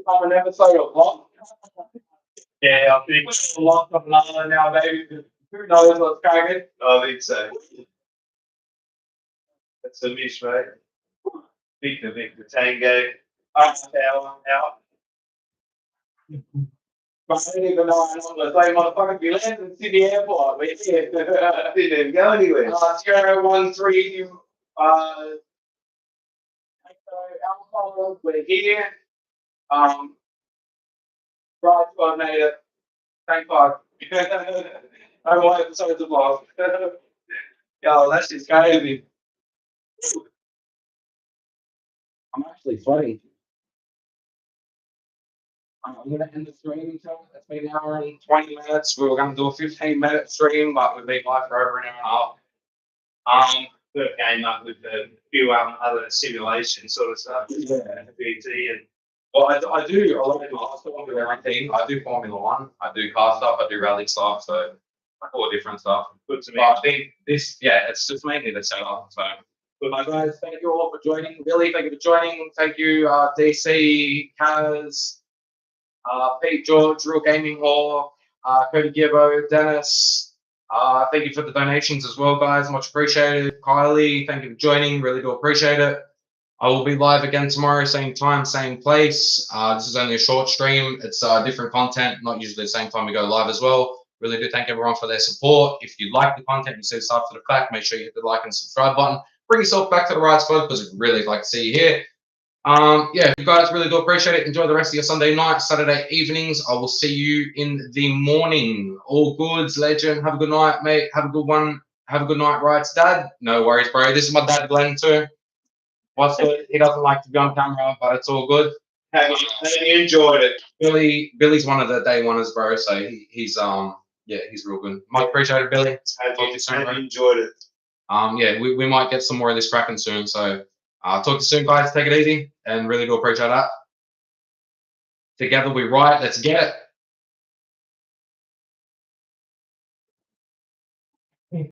I'm an episode of Lock. Yeah, I think Lock of another now, baby. Who knows what's going on? I think so. That's a miss, mate. Victor, Tango. Up, tower, out. I don't even know I'm on the same motherfucker. We landed in Sydney Airport. We're here. Didn't even go anywhere. 013. Alcohol. We're here. Right, I made it. Thank God. No more episodes of vlog. Yo, that's just crazy. I'm actually sweating. I'm going to end the stream. It's been an hour and 20 minutes. We were going to do a 15-minute stream, but we've been live for over an hour and a half. We came up with a few other simulation sort of stuff. Yeah. BT and Well, I do a lot of car stuff with everything. I do Formula One. I do car stuff. I do rally stuff. So all different stuff. good to me. But I think this, yeah, it's just mainly the setup. So, but guys, thank you all for joining. Really, thank you for joining. Thank you, DC, Kaz, Pete, George, Real Gaming Hall, Cody Gibbo, Dennis. Thank you for the donations as well, guys. Much appreciated. Kylie, thank you for joining. Really do appreciate it. I will be live again tomorrow, same time, same place. This is only a short stream. It's different content, not usually the same time we go live as well. Really do thank everyone for their support. If you like the content, you see this after the fact, make sure you hit the like and subscribe button. Bring yourself back to the Riot Squad because we'd really like to see you here. Yeah, you guys really do appreciate it. Enjoy the rest of your Sunday night, Saturday evenings. I will see you in the morning. All goods, legend. Have a good night, mate. Have a good one. Have a good night, Riot's dad. No worries, bro. This is my dad, Glenn, too. What's good? He doesn't like to be on camera, but it's all good. Have you enjoyed it? Billy's one of the day oneers, bro. So he's yeah, he's real good. Much appreciated, Billy. Have Talk to you soon, bro. you enjoyed it? Yeah, we might get some more of this cracking soon. So talk to you soon, guys. Take it easy, and really do appreciate that. Together we Riot. Let's get it.